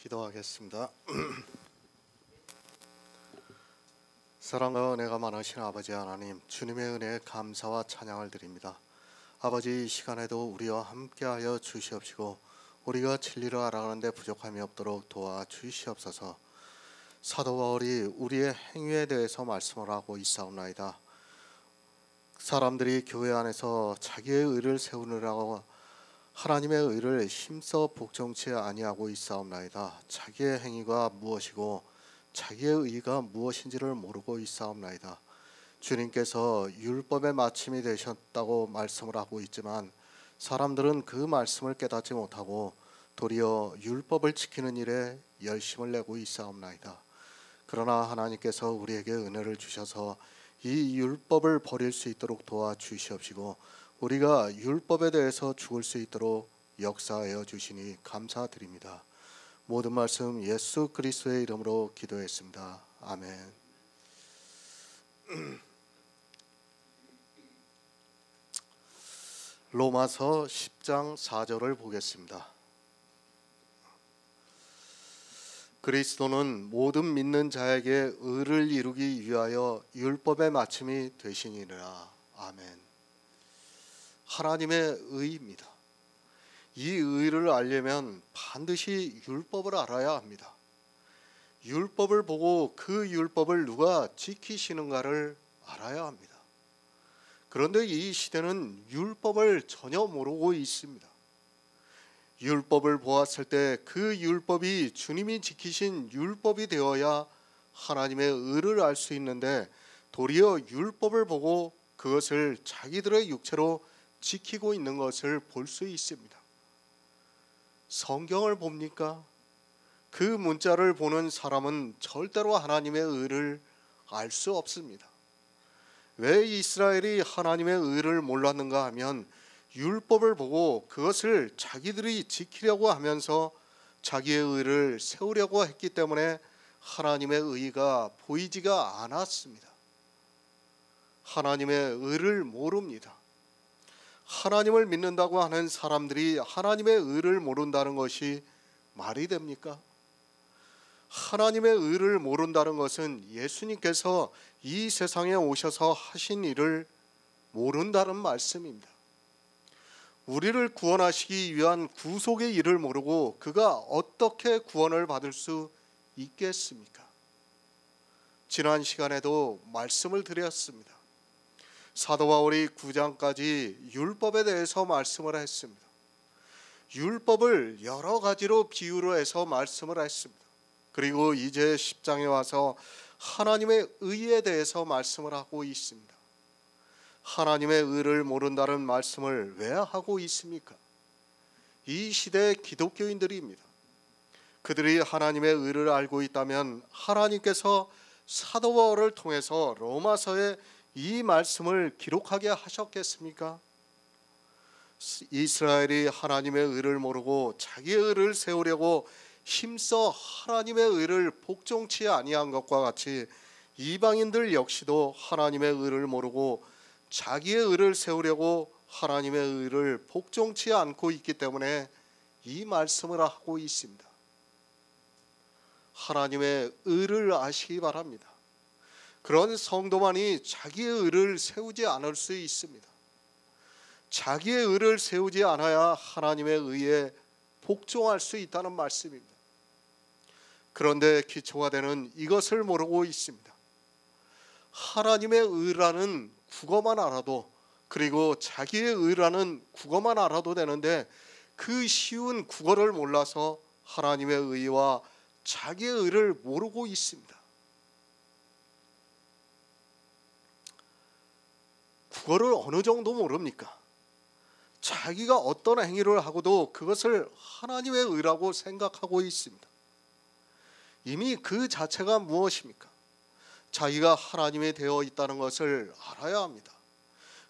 기도하겠습니다. 사랑과 은혜가 많으신 아버지 하나님, 주님의 은혜에 감사와 찬양을 드립니다. 아버지, 이 시간에도 우리와 함께하여 주시옵시고 우리가 진리를 알아가는데 부족함이 없도록 도와주시옵소서. 사도 바울이 우리의 행위에 대해서 말씀을 하고 있사옵나이다. 사람들이 교회 안에서 자기의 의를 세우느라고 하나님의 의를 힘써 복종치 아니하고 있사옵나이다. 자기의 행위가 무엇이고 자기의 의가 무엇인지를 모르고 있사옵나이다. 주님께서 율법의 마침이 되셨다고 말씀을 하고 있지만 사람들은 그 말씀을 깨닫지 못하고 도리어 율법을 지키는 일에 열심을 내고 있사옵나이다. 그러나 하나님께서 우리에게 은혜를 주셔서 이 율법을 버릴 수 있도록 도와주시옵시고 우리가 율법에 대해서 죽을 수 있도록 역사하여 주시니 감사드립니다. 모든 말씀 예수 그리스도의 이름으로 기도했습니다. 아멘. 로마서 10장 4절을 보겠습니다. 그리스도는 모든 믿는 자에게 의를 이루기 위하여 율법의 마침이 되시니라. 아멘. 하나님의 의입니다. 이 의를 알려면 반드시 율법을 알아야 합니다. 율법을 보고 그 율법을 누가 지키시는가를 알아야 합니다. 그런데 이 시대는 율법을 전혀 모르고 있습니다. 율법을 보았을 때 그 율법이 주님이 지키신 율법이 되어야 하나님의 의를 알 수 있는데 도리어 율법을 보고 그것을 자기들의 육체로 지키고 있는 것을 볼 수 있습니다. 성경을 봅니까? 그 문자를 보는 사람은 절대로 하나님의 의를 알 수 없습니다. 왜 이스라엘이 하나님의 의를 몰랐는가 하면 율법을 보고 그것을 자기들이 지키려고 하면서 자기의 의를 세우려고 했기 때문에 하나님의 의가 보이지가 않았습니다. 하나님의 의를 모릅니다. 하나님을 믿는다고 하는 사람들이 하나님의 의를 모른다는 것이 말이 됩니까? 하나님의 의를 모른다는 것은 예수님께서 이 세상에 오셔서 하신 일을 모른다는 말씀입니다. 우리를 구원하시기 위한 구속의 일을 모르고 그가 어떻게 구원을 받을 수 있겠습니까? 지난 시간에도 말씀을 드렸습니다. 사도 바울이 9장까지 율법에 대해서 말씀을 했습니다. 율법을 여러 가지로 비유로 해서 말씀을 했습니다. 그리고 이제 10장에 와서 하나님의 의에 대해서 말씀을 하고 있습니다. 하나님의 의를 모른다는 말씀을 왜 하고 있습니까? 이 시대의 기독교인들입니다. 그들이 하나님의 의를 알고 있다면 하나님께서 사도 바울을 통해서 로마서에 이 말씀을 기록하게 하셨겠습니까? 이스라엘이 하나님의 의를 모르고 자기의 의를 세우려고 힘써 하나님의 의를 복종치 아니한 것과 같이 이방인들 역시도 하나님의 의를 모르고 자기의 의를 세우려고 하나님의 의를 복종치 않고 있기 때문에 이 말씀을 하고 있습니다. 하나님의 의를 아시기 바랍니다. 그런 성도만이 자기의 의를 세우지 않을 수 있습니다. 자기의 의를 세우지 않아야 하나님의 의에 복종할 수 있다는 말씀입니다. 그런데 기초가 되는 이것을 모르고 있습니다. 하나님의 의라는 국어만 알아도, 그리고 자기의 의라는 국어만 알아도 되는데 그 쉬운 국어를 몰라서 하나님의 의와 자기의 의를 모르고 있습니다. 국어를 어느 정도 모릅니까? 자기가 어떤 행위를 하고도 그것을 하나님의 의라고 생각하고 있습니다. 이미 그 자체가 무엇입니까? 자기가 하나님이 되어 있다는 것을 알아야 합니다.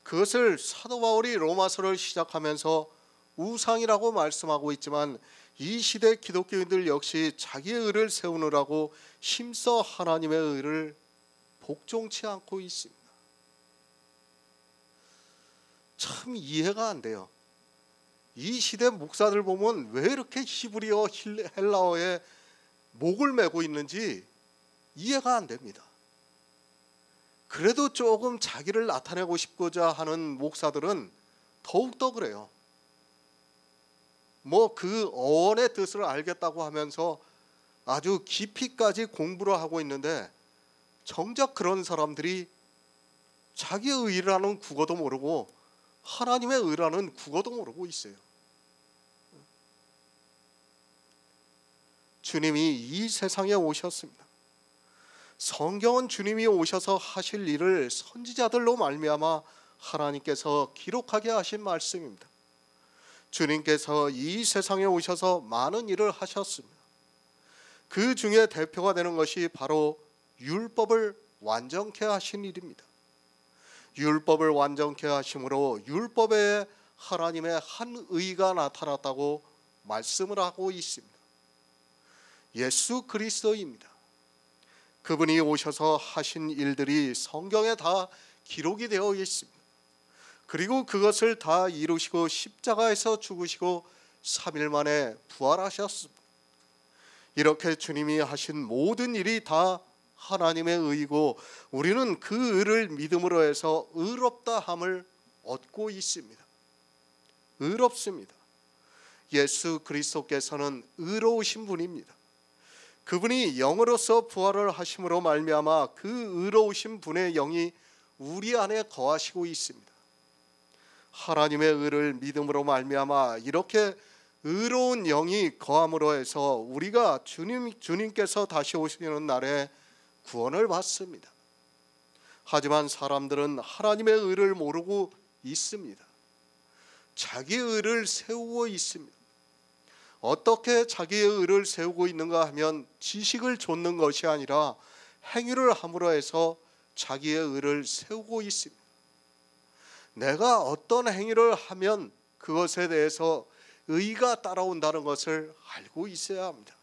그것을 사도 바울이 로마서를 시작하면서 우상이라고 말씀하고 있지만 이 시대 기독교인들 역시 자기의 의를 세우느라고 힘써 하나님의 의를 복종치 않고 있습니다. 참 이해가 안 돼요. 이 시대 목사들 보면 왜 이렇게 히브리어 헬라어에 목을 메고 있는지 이해가 안 됩니다. 그래도 조금 자기를 나타내고 싶고자 하는 목사들은 더욱더 그래요. 뭐 그 어원의 뜻을 알겠다고 하면서 아주 깊이까지 공부를 하고 있는데 정작 그런 사람들이 자기의 의라는 국어도 모르고 하나님의 의라는 국어도 모르고 있어요. 주님이 이 세상에 오셨습니다. 성경은 주님이 오셔서 하실 일을 선지자들로 말미암아 하나님께서 기록하게 하신 말씀입니다. 주님께서 이 세상에 오셔서 많은 일을 하셨습니다. 그 중에 대표가 되는 것이 바로 율법을 완전케 하신 일입니다. 율법을 완전케 하심으로 율법에 하나님의 한 의가 나타났다고 말씀을 하고 있습니다. 예수 그리스도입니다. 그분이 오셔서 하신 일들이 성경에 다 기록이 되어 있습니다. 그리고 그것을 다 이루시고 십자가에서 죽으시고 3일 만에 부활하셨습니다. 이렇게 주님이 하신 모든 일이 다 하나님의 의이고 우리는 그 의를 믿음으로 해서 의롭다 함을 얻고 있습니다. 의롭습니다. 예수 그리스도께서는 의로우신 분입니다. 그분이 영으로서 부활을 하심으로 말미암아 그 의로우신 분의 영이 우리 안에 거하시고 있습니다. 하나님의 의를 믿음으로 말미암아 이렇게 의로운 영이 거함으로 해서 우리가 주님께서 다시 오시는 날에 구원을 받습니다. 하지만 사람들은 하나님의 의를 모르고 있습니다. 자기의 의를 세우고 있습니다. 어떻게 자기의 의를 세우고 있는가 하면 지식을 좇는 것이 아니라 행위를 함으로 해서 자기의 의를 세우고 있습니다. 내가 어떤 행위를 하면 그것에 대해서 의가 따라온다는 것을 알고 있어야 합니다.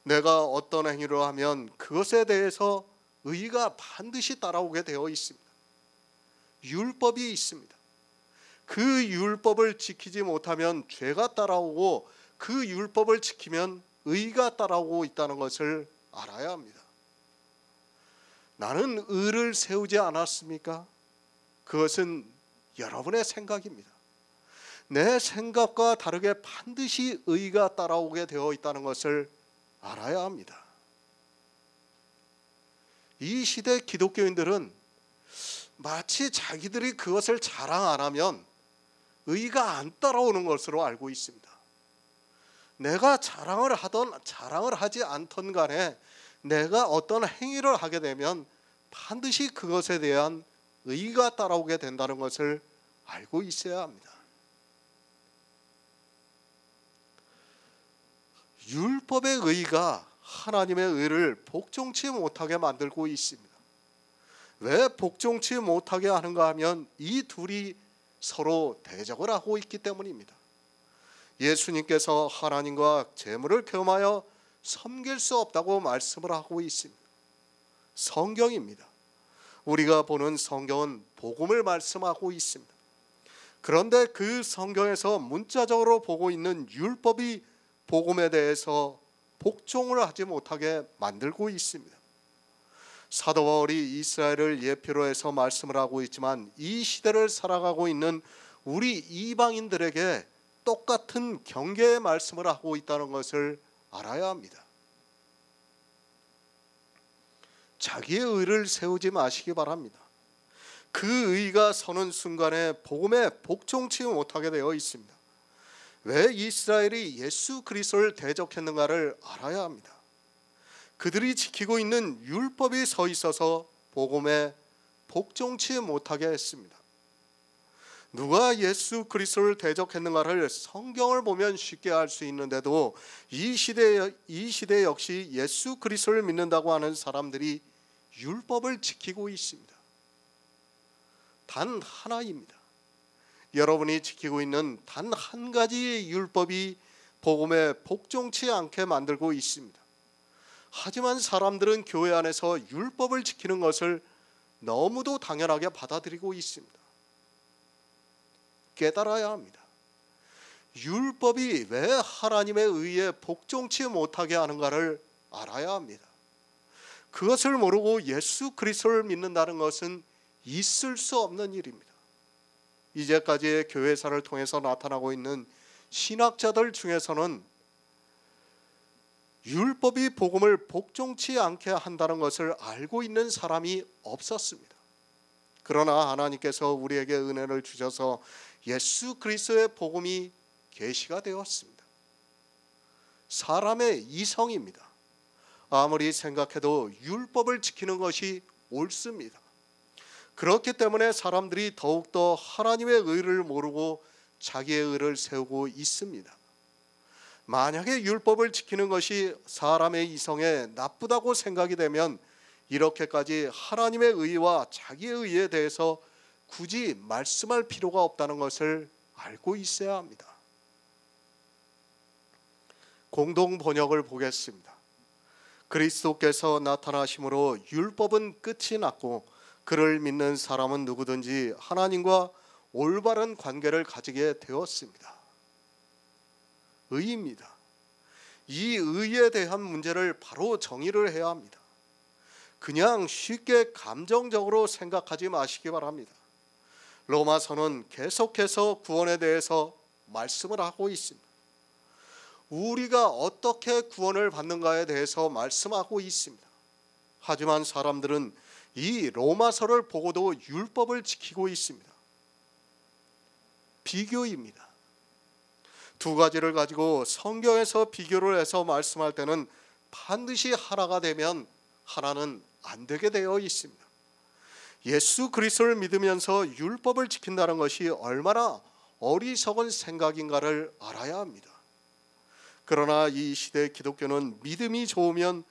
내가 어떤 행위를 하면 그것에 대해서 의가 반드시 따라오게 되어 있습니다. 율법이 있습니다. 그 율법을 지키지 못하면 죄가 따라오고 그 율법을 지키면 의가 따라오고 있다는 것을 알아야 합니다. 나는 의를 세우지 않았습니까? 그것은 여러분의 생각입니다. 내 생각과 다르게 반드시 의가 따라오게 되어 있다는 것을 알아야 합니다. 이 시대 기독교인들은 마치 자기들이 그것을 자랑 안 하면 의가 안 따라오는 것으로 알고 있습니다. 내가 자랑을 하던 자랑을 하지 않던 간에 내가 어떤 행위를 하게 되면 반드시 그것에 대한 의가 따라오게 된다는 것을 알고 있어야 합니다. 율법의 의가 하나님의 의를 복종치 못하게 만들고 있습니다. 왜 복종치 못하게 하는가 하면 이 둘이 서로 대적을 하고 있기 때문입니다. 예수님께서 하나님과 재물을 겸하여 섬길 수 없다고 말씀을 하고 있습니다. 성경입니다. 우리가 보는 성경은 복음을 말씀하고 있습니다. 그런데 그 성경에서 문자적으로 보고 있는 율법이 복음에 대해서 복종을 하지 못하게 만들고 있습니다. 사도 바울이 이스라엘을 예표로 해서 말씀을 하고 있지만 이 시대를 살아가고 있는 우리 이방인들에게 똑같은 경계의 말씀을 하고 있다는 것을 알아야 합니다. 자기의 의를 세우지 마시기 바랍니다. 그 의가 서는 순간에 복음에 복종치 못하게 되어 있습니다. 왜 이스라엘이 예수 그리스도를 대적했는가를 알아야 합니다. 그들이 지키고 있는 율법이 서 있어서 복음에 복종치 못하게 했습니다. 누가 예수 그리스도를 대적했는가를 성경을 보면 쉽게 알 수 있는데도 이 시대 역시 예수 그리스도를 믿는다고 하는 사람들이 율법을 지키고 있습니다. 단 하나입니다. 여러분이 지키고 있는 단 한 가지의 율법이 복음에 복종치 않게 만들고 있습니다. 하지만 사람들은 교회 안에서 율법을 지키는 것을 너무도 당연하게 받아들이고 있습니다. 깨달아야 합니다. 율법이 왜 하나님의 의에 복종치 못하게 하는가를 알아야 합니다. 그것을 모르고 예수 그리스도를 믿는다는 것은 있을 수 없는 일입니다. 이제까지의 교회사를 통해서 나타나고 있는 신학자들 중에서는 율법이 복음을 복종치 않게 한다는 것을 알고 있는 사람이 없었습니다. 그러나 하나님께서 우리에게 은혜를 주셔서 예수 그리스도의 복음이 계시가 되었습니다. 사람의 이성입니다. 아무리 생각해도 율법을 지키는 것이 옳습니다. 그렇기 때문에 사람들이 더욱더 하나님의 의를 모르고 자기의 의를 세우고 있습니다. 만약에 율법을 지키는 것이 사람의 이성에 나쁘다고 생각이 되면 이렇게까지 하나님의 의와 자기의 의에 대해서 굳이 말씀할 필요가 없다는 것을 알고 있어야 합니다. 공동 번역을 보겠습니다. 그리스도께서 나타나심으로 율법은 끝이 났고 그를 믿는 사람은 누구든지 하나님과 올바른 관계를 가지게 되었습니다. 의입니다. 이 의에 대한 문제를 바로 정의를 해야 합니다. 그냥 쉽게 감정적으로 생각하지 마시기 바랍니다. 로마서는 계속해서 구원에 대해서 말씀을 하고 있습니다. 우리가 어떻게 구원을 받는가에 대해서 말씀하고 있습니다. 하지만 사람들은 이 로마서를 보고도 율법을 지키고 있습니다. 비교입니다. 두 가지를 가지고 성경에서 비교를 해서 말씀할 때는 반드시 하나가 되면 하나는 안 되게 되어 있습니다. 예수 그리스도를 믿으면서 율법을 지킨다는 것이 얼마나 어리석은 생각인가를 알아야 합니다. 그러나 이 시대 기독교는 믿음이 좋으면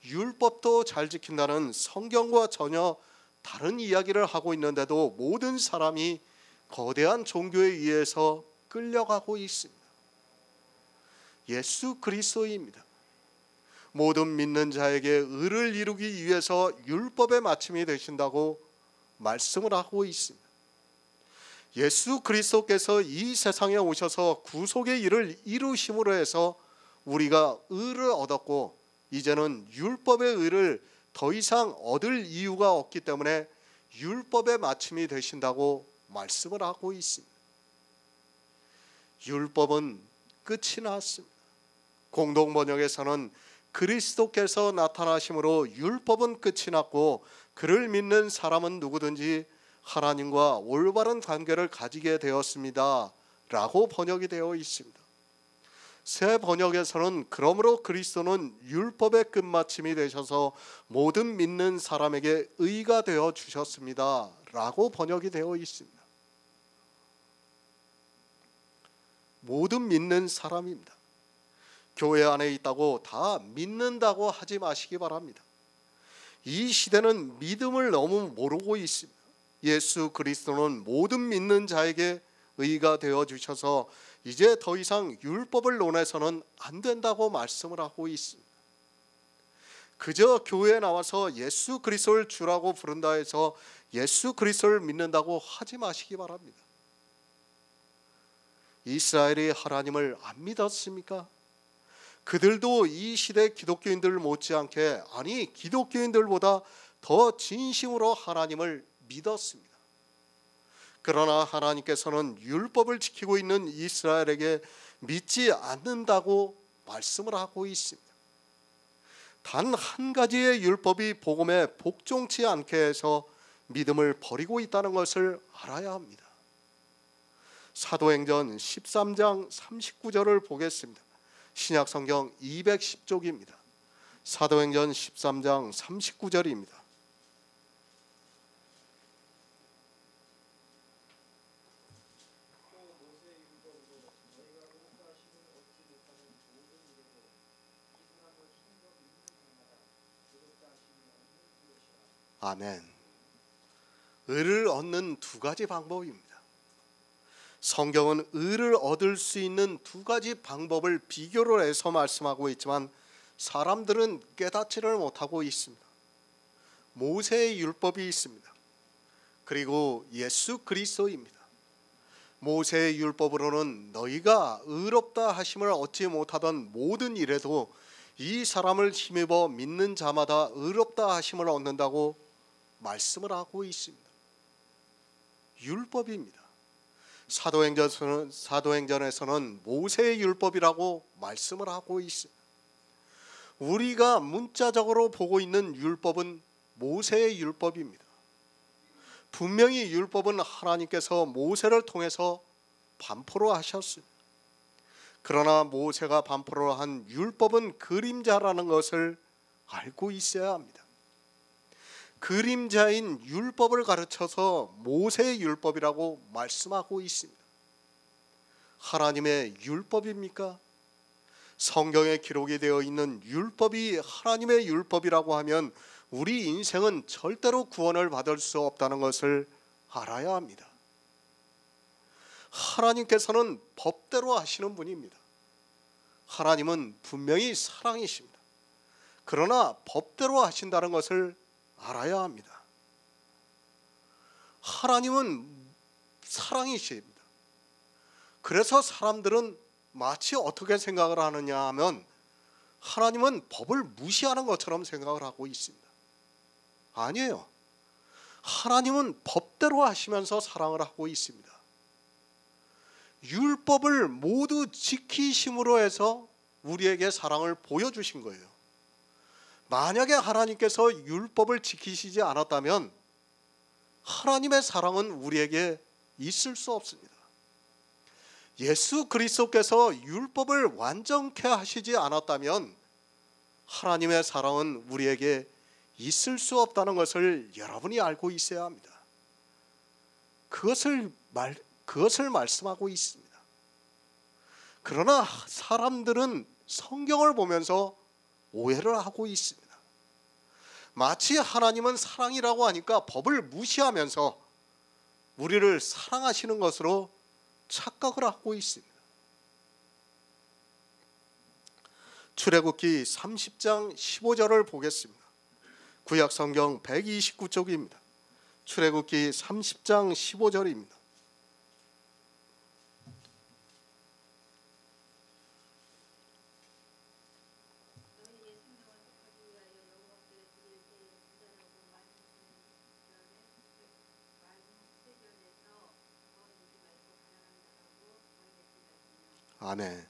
율법도 잘 지킨다는 성경과 전혀 다른 이야기를 하고 있는데도 모든 사람이 거대한 종교에 의해서 끌려가고 있습니다. 예수 그리스도입니다. 모든 믿는 자에게 의를 이루기 위해서 율법의 마침이 되신다고 말씀을 하고 있습니다. 예수 그리스도께서 이 세상에 오셔서 구속의 일을 이루심으로 해서 우리가 의를 얻었고 이제는 율법의 의를 더 이상 얻을 이유가 없기 때문에 율법의 마침이 되신다고 말씀을 하고 있습니다. 율법은 끝이 났습니다. 공동 번역에서는 그리스도께서 나타나심으로 율법은 끝이 났고 그를 믿는 사람은 누구든지 하나님과 올바른 관계를 가지게 되었습니다 라고 번역이 되어 있습니다. 새 번역에서는 그러므로 그리스도는 율법의 끝마침이 되셔서 모든 믿는 사람에게 의가 되어 주셨습니다 라고 번역이 되어 있습니다. 모든 믿는 사람입니다. 교회 안에 있다고 다 믿는다고 하지 마시기 바랍니다. 이 시대는 믿음을 너무 모르고 있습니다. 예수 그리스도는 모든 믿는 자에게 의가 되어 주셔서 이제 더 이상 율법을 논해서는 안 된다고 말씀을 하고 있습니다. 그저 교회에 나와서 예수 그리스도를 주라고 부른다 해서 예수 그리스도를 믿는다고 하지 마시기 바랍니다. 이스라엘이 하나님을 안 믿었습니까? 그들도 이 시대 기독교인들 못지않게 아니 기독교인들보다 더 진심으로 하나님을 믿었습니다. 그러나 하나님께서는 율법을 지키고 있는 이스라엘에게 믿지 않는다고 말씀을 하고 있습니다. 단 한 가지의 율법이 복음에 복종치 않게 해서 믿음을 버리고 있다는 것을 알아야 합니다. 사도행전 13장 39절을 보겠습니다. 신약성경 210쪽입니다. 사도행전 13장 39절입니다. 아멘. 의를 얻는 두 가지 방법입니다. 성경은 의를 얻을 수 있는 두 가지 방법을 비교를 해서 말씀하고 있지만 사람들은 깨닫지를 못하고 있습니다. 모세의 율법이 있습니다. 그리고 예수 그리스도입니다. 모세의 율법으로는 너희가 의롭다 하심을 얻지 못하던 모든 일에도 이 사람을 힘입어 믿는 자마다 의롭다 하심을 얻는다고 말씀을 하고 있습니다. 율법입니다. 사도행전에서는 모세의 율법이라고 말씀을 하고 있습니다. 우리가 문자적으로 보고 있는 율법은 모세의 율법입니다. 분명히 율법은 하나님께서 모세를 통해서 반포로 하셨습니다. 그러나 모세가 반포로 한 율법은 그림자라는 것을 알고 있어야 합니다. 그림자인 율법을 가르쳐서 모세의 율법이라고 말씀하고 있습니다. 하나님의 율법입니까? 성경에 기록이 되어 있는 율법이 하나님의 율법이라고 하면 우리 인생은 절대로 구원을 받을 수 없다는 것을 알아야 합니다. 하나님께서는 법대로 하시는 분입니다. 하나님은 분명히 사랑이십니다. 그러나 법대로 하신다는 것을 알아야 합니다. 하나님은 사랑이십니다. 그래서 사람들은 마치 어떻게 생각을 하느냐 하면 하나님은 법을 무시하는 것처럼 생각을 하고 있습니다. 아니에요. 하나님은 법대로 하시면서 사랑을 하고 있습니다. 율법을 모두 지키심으로 해서 우리에게 사랑을 보여주신 거예요. 만약에 하나님께서 율법을 지키시지 않았다면 하나님의 사랑은 우리에게 있을 수 없습니다. 예수 그리스도께서 율법을 완전케 하시지 않았다면 하나님의 사랑은 우리에게 있을 수 없다는 것을 여러분이 알고 있어야 합니다. 그것을 말씀하고 있습니다. 그러나 사람들은 성경을 보면서 오해를 하고 있습니다. 마치 하나님은 사랑이라고 하니까 법을 무시하면서 우리를 사랑하시는 것으로 착각을 하고 있습니다. 출애굽기 30장 15절을 보겠습니다. 구약성경 129쪽입니다. 출애굽기 30장 15절입니다. 아멘.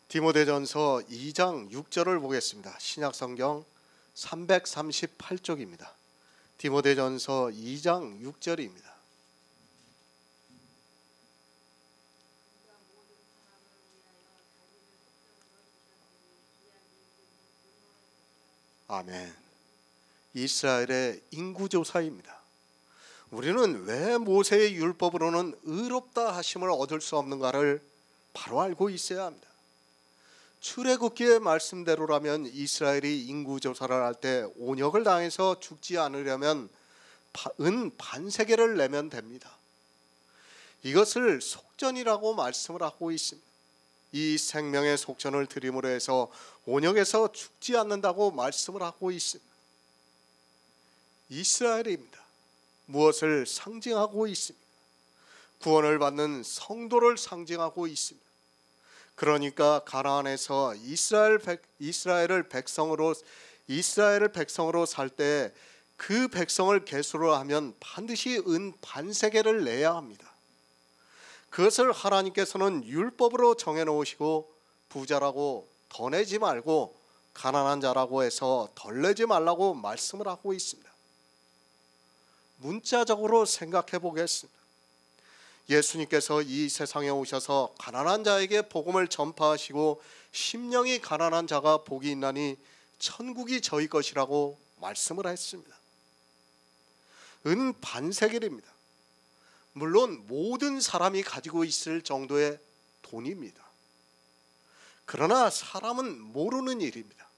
디모데전서 2장 6절을 보겠습니다. 신약성경 338쪽입니다. 디모데전서 2장 6절입니다. 아멘. 이스라엘의 인구조사입니다. 우리는 왜 모세의 율법으로는 의롭다 하심을 얻을 수 없는가를 바로 알고 있어야 합니다. 출애굽기의 말씀대로라면 이스라엘이 인구조사를 할 때 온역을 당해서 죽지 않으려면 은 반세겔을 내면 됩니다. 이것을 속전이라고 말씀을 하고 있습니다. 이 생명의 속전을 드림으로 해서 온역에서 죽지 않는다고 말씀을 하고 있습니다. 이스라엘입니다. 무엇을 상징하고 있습니까? 구원을 받는 성도를 상징하고 있습니다. 그러니까 가나안에서 이스라엘을 백성으로 살 때 그 백성을 계수로 하면 반드시 은 반세겔을 내야 합니다. 그것을 하나님께서는 율법으로 정해 놓으시고 부자라고 더 내지 말고 가난한 자라고 해서 덜 내지 말라고 말씀을 하고 있습니다. 문자적으로 생각해 보겠습니다. 예수님께서 이 세상에 오셔서 가난한 자에게 복음을 전파하시고 심령이 가난한 자가 복이 있나니 천국이 저희 것이라고 말씀을 했습니다. 은 반세겔입니다. 물론 모든 사람이 가지고 있을 정도의 돈입니다. 그러나 사람은 모르는 일입니다.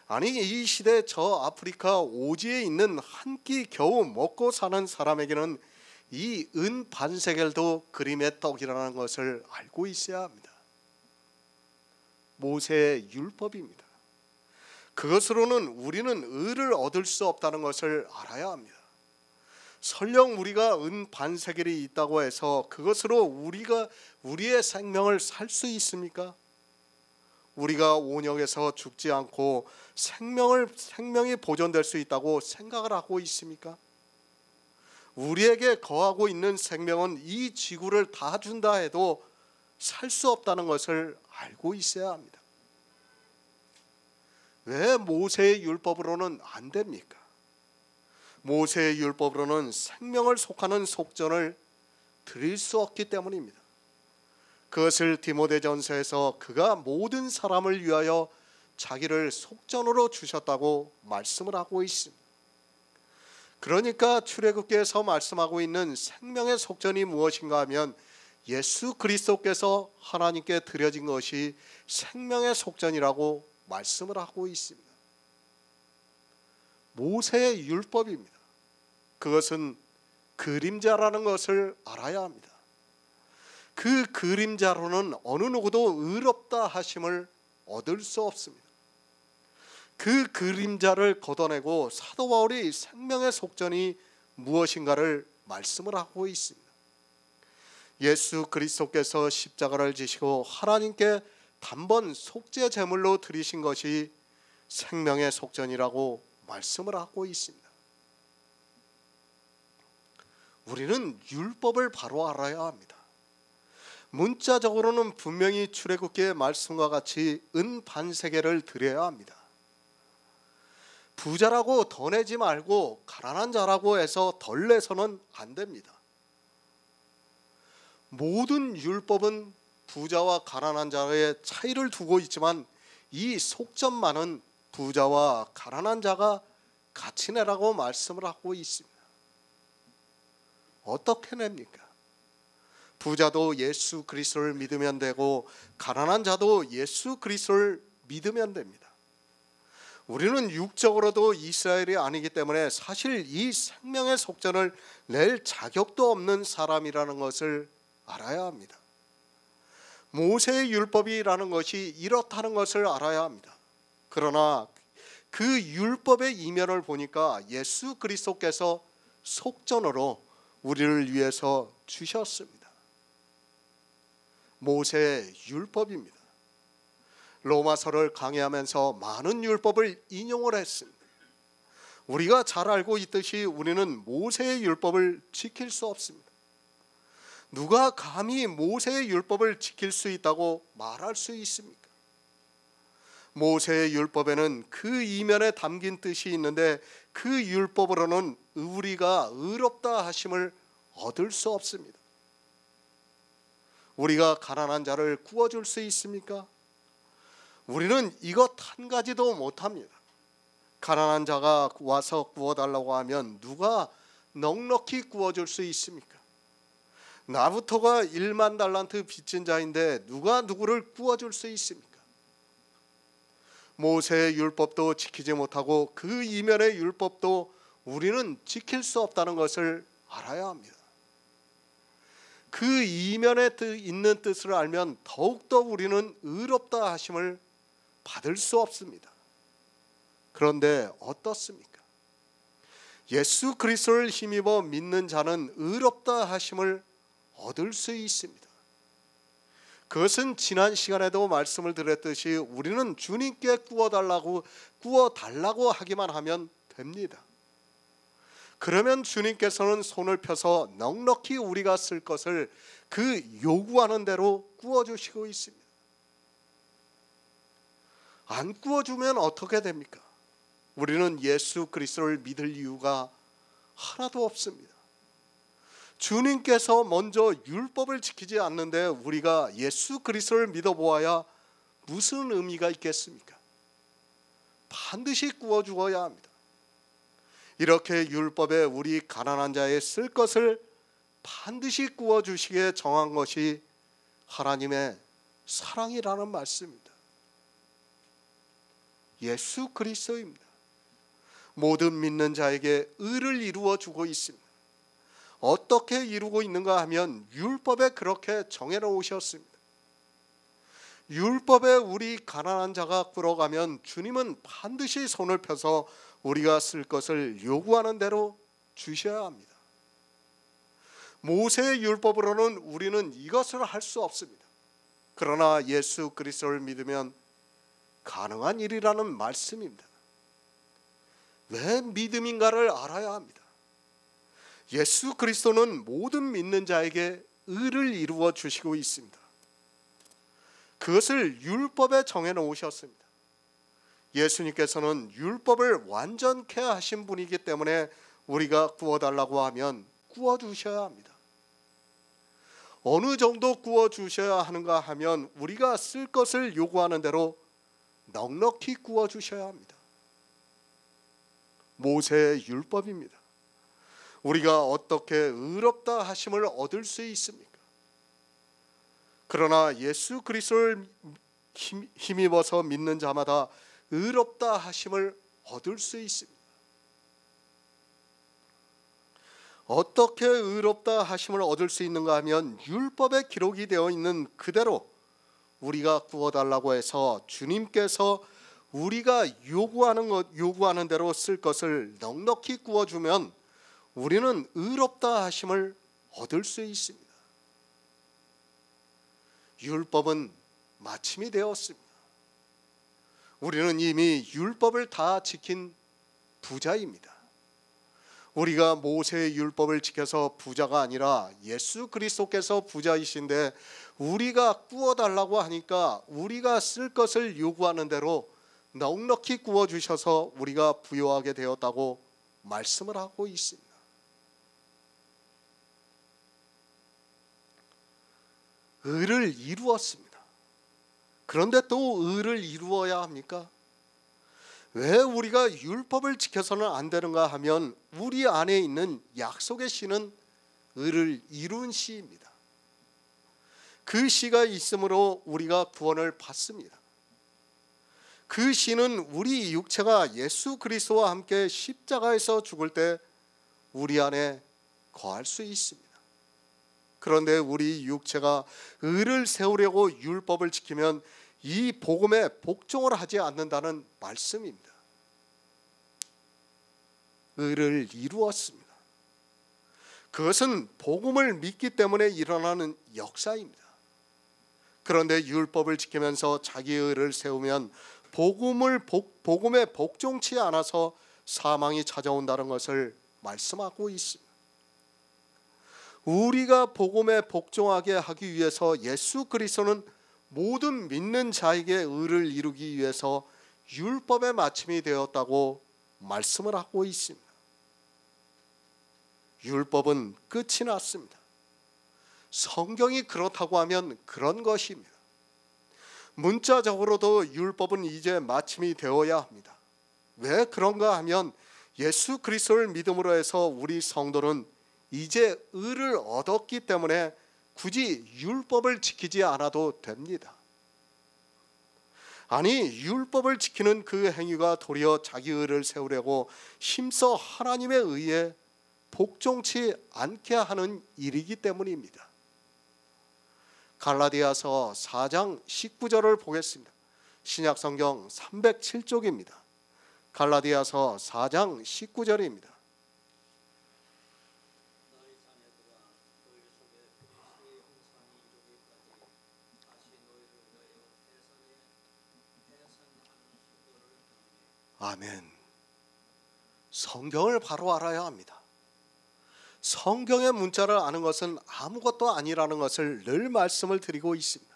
아니 이 시대 저 아프리카 오지에 있는 한 끼 겨우 먹고 사는 사람에게는 이 은 반세겔도 그림의 떡이라는 것을 알고 있어야 합니다. 모세의 율법입니다. 그것으로는 우리는 의를 얻을 수 없다는 것을 알아야 합니다. 설령 우리가 은 반세겔이 있다고 해서 그것으로 우리의 생명을 살 수 있습니까? 우리가 온역에서 죽지 않고 생명이 보존될 수 있다고 생각을 하고 있습니까? 우리에게 거하고 있는 생명은 이 지구를 다 준다 해도 살 수 없다는 것을 알고 있어야 합니다. 왜 모세의 율법으로는 안 됩니까? 모세의 율법으로는 생명을 속하는 속전을 드릴 수 없기 때문입니다. 그것을 디모데전서에서 그가 모든 사람을 위하여 자기를 속전으로 주셨다고 말씀을 하고 있습니다. 그러니까 출애굽기에서 말씀하고 있는 생명의 속전이 무엇인가 하면 예수 그리스도께서 하나님께 드려진 것이 생명의 속전이라고 말씀을 하고 있습니다. 모세의 율법입니다. 그것은 그림자라는 것을 알아야 합니다. 그 그림자로는 어느 누구도 의롭다 하심을 얻을 수 없습니다. 그 그림자를 걷어내고 사도 바울이 생명의 속전이 무엇인가를 말씀을 하고 있습니다. 예수 그리스도께서 십자가를 지시고 하나님께 단번 속죄 제물로 드리신 것이 생명의 속전이라고 말씀을 하고 있습니다. 우리는 율법을 바로 알아야 합니다. 문자적으로는 분명히 출애굽기의 말씀과 같이 은 반세겔을 드려야 합니다. 부자라고 더 내지 말고 가난한 자라고 해서 덜 내서는 안 됩니다. 모든 율법은 부자와 가난한 자의 차이를 두고 있지만 이 속전만은 부자와 가난한 자가 같이 내라고 말씀을 하고 있습니다. 어떻게 냅니까? 부자도 예수 그리스도를 믿으면 되고 가난한 자도 예수 그리스도를 믿으면 됩니다. 우리는 육적으로도 이스라엘이 아니기 때문에 사실 이 생명의 속전을 낼 자격도 없는 사람이라는 것을 알아야 합니다. 모세의 율법이라는 것이 이렇다는 것을 알아야 합니다. 그러나 그 율법의 이면을 보니까 예수 그리스도께서 속전으로 우리를 위해서 주셨습니다. 모세의 율법입니다. 로마서를 강의하면서 많은 율법을 인용을 했습니다. 우리가 잘 알고 있듯이 우리는 모세의 율법을 지킬 수 없습니다. 누가 감히 모세의 율법을 지킬 수 있다고 말할 수 있습니까? 모세의 율법에는 그 이면에 담긴 뜻이 있는데 그 율법으로는 우리가 의롭다 하심을 얻을 수 없습니다. 우리가 가난한 자를 구워줄 수 있습니까? 우리는 이것 한 가지도 못합니다. 가난한 자가 와서 구워달라고 하면 누가 넉넉히 구워줄 수 있습니까? 나부터가 1만 달란트 빚진 자인데 누가 누구를 구워줄 수 있습니까? 모세의 율법도 지키지 못하고 그 이면의 율법도 우리는 지킬 수 없다는 것을 알아야 합니다. 그 이면에 있는 뜻을 알면 더욱더 우리는 의롭다 하심을 받을 수 없습니다. 그런데 어떻습니까? 예수 그리스도를 힘입어 믿는 자는 의롭다 하심을 얻을 수 있습니다. 그것은 지난 시간에도 말씀을 드렸듯이 우리는 주님께 구워달라고 하기만 하면 됩니다. 그러면 주님께서는 손을 펴서 넉넉히 우리가 쓸 것을 그 요구하는 대로 구워주시고 있습니다. 안 구워주면 어떻게 됩니까? 우리는 예수 그리스도를 믿을 이유가 하나도 없습니다. 주님께서 먼저 율법을 지키지 않는데 우리가 예수 그리스도를 믿어보아야 무슨 의미가 있겠습니까? 반드시 구워 죽어야 합니다. 이렇게 율법에 우리 가난한 자에 쓸 것을 반드시 구워 주시기에 정한 것이 하나님의 사랑이라는 말씀입니다. 예수 그리스도입니다. 모든 믿는 자에게 의를 이루어 주고 있습니다. 어떻게 이루고 있는가 하면 율법에 그렇게 정해 놓으셨습니다. 율법에 우리 가난한 자가 끌어가면 주님은 반드시 손을 펴서 우리가 쓸 것을 요구하는 대로 주셔야 합니다. 모세의 율법으로는 우리는 이것을 할 수 없습니다. 그러나 예수 그리스도를 믿으면 가능한 일이라는 말씀입니다. 왜 믿음인가를 알아야 합니다. 예수 그리스도는 모든 믿는 자에게 의를 이루어 주시고 있습니다. 그것을 율법에 정해 놓으셨습니다. 예수님께서는 율법을 완전케 하신 분이기 때문에 우리가 구워달라고 하면 구워주셔야 합니다. 어느 정도 구워주셔야 하는가 하면 우리가 쓸 것을 요구하는 대로 넉넉히 구워주셔야 합니다. 모세의 율법입니다. 우리가 어떻게 의롭다 하심을 얻을 수 있습니까? 그러나 예수 그리스도를 힘입어서 믿는 자마다 의롭다 하심을 얻을 수 있습니다. 어떻게 의롭다 하심을 얻을 수 있는가 하면 율법에 기록이 되어 있는 그대로 우리가 구워달라고 해서 주님께서 우리가 요구하는 대로 쓸 것을 넉넉히 구워주면 우리는 의롭다 하심을 얻을 수 있습니다. 율법은 마침이 되었습니다. 우리는 이미 율법을 다 지킨 부자입니다. 우리가 모세의 율법을 지켜서 부자가 아니라 예수 그리스도께서 부자이신데 우리가 구워달라고 하니까 우리가 쓸 것을 요구하는 대로 넉넉히 구워주셔서 우리가 부요하게 되었다고 말씀을 하고 있습니다. 의를 이루었습니다. 그런데 또 의를 이루어야 합니까? 왜 우리가 율법을 지켜서는 안 되는가 하면 우리 안에 있는 약속의 씨는 의를 이룬 씨입니다. 그 씨가 있으므로 우리가 구원을 받습니다. 그 씨는 우리 육체가 예수 그리스도와 함께 십자가에서 죽을 때 우리 안에 거할 수 있습니다. 그런데 우리 육체가 의를 세우려고 율법을 지키면 이 복음에 복종을 하지 않는다는 말씀입니다. 의를 이루었습니다. 그것은 복음을 믿기 때문에 일어나는 역사입니다. 그런데 율법을 지키면서 자기의 의를 세우면 복음에 복종치 않아서 사망이 찾아온다는 것을 말씀하고 있습니다. 우리가 복음에 복종하게 하기 위해서 예수 그리스도는 모든 믿는 자에게 의를 이루기 위해서 율법의 마침이 되었다고 말씀을 하고 있습니다. 율법은 끝이 났습니다. 성경이 그렇다고 하면 그런 것입니다. 문자적으로도 율법은 이제 마침이 되어야 합니다. 왜 그런가 하면 예수 그리스도를 믿음으로 해서 우리 성도는 이제 의를 얻었기 때문에 굳이 율법을 지키지 않아도 됩니다. 아니, 율법을 지키는 그 행위가 도리어 자기 의를 세우려고 힘써 하나님의 의에 복종치 않게 하는 일이기 때문입니다. 갈라디아서 4장 19절을 보겠습니다. 신약성경 307쪽입니다. 갈라디아서 4장 19절입니다. 아멘. 성경을 바로 알아야 합니다. 성경의 문자를 아는 것은 아무것도 아니라는 것을 늘 말씀을 드리고 있습니다.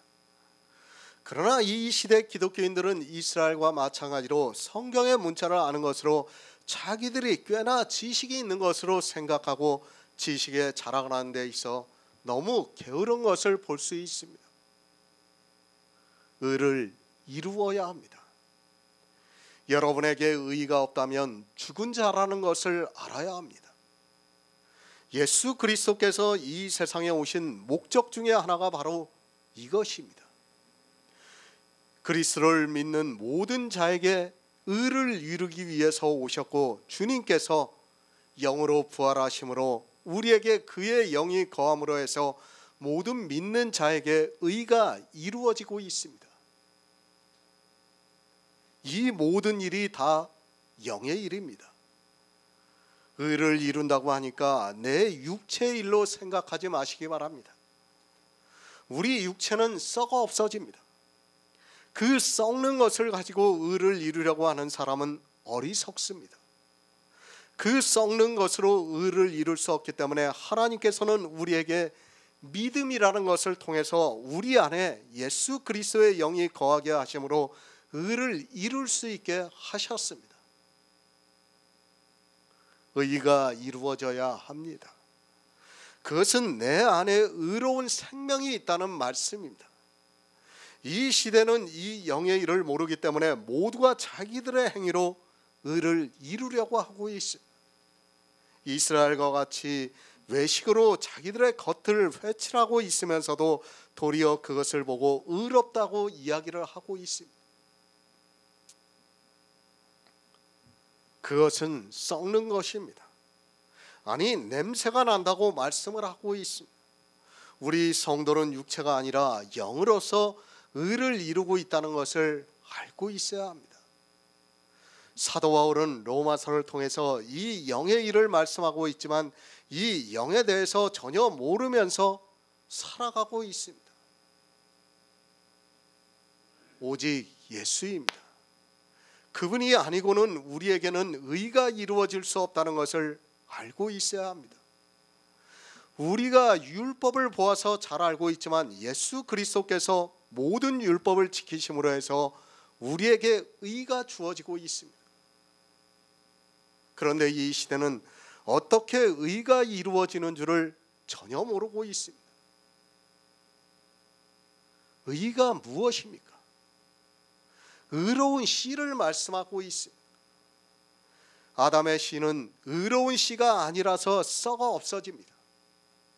그러나 이 시대 기독교인들은 이스라엘과 마찬가지로 성경의 문자를 아는 것으로 자기들이 꽤나 지식이 있는 것으로 생각하고 지식에 자랑을 하는 데 있어 너무 게으른 것을 볼 수 있습니다. 의를 이루어야 합니다. 여러분에게 의의가 없다면 죽은 자라는 것을 알아야 합니다. 예수 그리스도께서 이 세상에 오신 목적 중에 하나가 바로 이것입니다. 그리스도를 믿는 모든 자에게 의를 이루기 위해서 오셨고 주님께서 영으로 부활하심으로 우리에게 그의 영이 거함으로 해서 모든 믿는 자에게 의가 이루어지고 있습니다. 이 모든 일이 다 영의 일입니다. 의를 이룬다고 하니까 내 육체의 일로 생각하지 마시기 바랍니다. 우리 육체는 썩어 없어집니다. 그 썩는 것을 가지고 의를 이루려고 하는 사람은 어리석습니다. 그 썩는 것으로 의를 이룰 수 없기 때문에 하나님께서는 우리에게 믿음이라는 것을 통해서 우리 안에 예수 그리스도의 영이 거하게 하심으로 의를 이룰 수 있게 하셨습니다. 의가 이루어져야 합니다. 그것은 내 안에 의로운 생명이 있다는 말씀입니다. 이 시대는 이 영의 일을 모르기 때문에 모두가 자기들의 행위로 의를 이루려고 하고 있습니다. 이스라엘과 같이 외식으로 자기들의 겉을 회칠하고 있으면서도 도리어 그것을 보고 의롭다고 이야기를 하고 있습니다. 그것은 썩는 것입니다. 아니, 냄새가 난다고 말씀을 하고 있습니다. 우리 성도는 육체가 아니라 영으로서 의를 이루고 있다는 것을 알고 있어야 합니다. 사도 바울은 로마서를 통해서 이 영의 일을 말씀하고 있지만 이 영에 대해서 전혀 모르면서 살아가고 있습니다. 오직 예수입니다. 그분이 아니고는 우리에게는 의가 이루어질 수 없다는 것을 알고 있어야 합니다. 우리가 율법을 보아서 잘 알고 있지만 예수 그리스도께서 모든 율법을 지키심으로 해서 우리에게 의가 주어지고 있습니다. 그런데 이 시대는 어떻게 의가 이루어지는 줄을 전혀 모르고 있습니다. 의가 무엇입니까? 의로운 씨를 말씀하고 있습니다. 아담의 씨는 의로운 씨가 아니라서 썩어 없어집니다.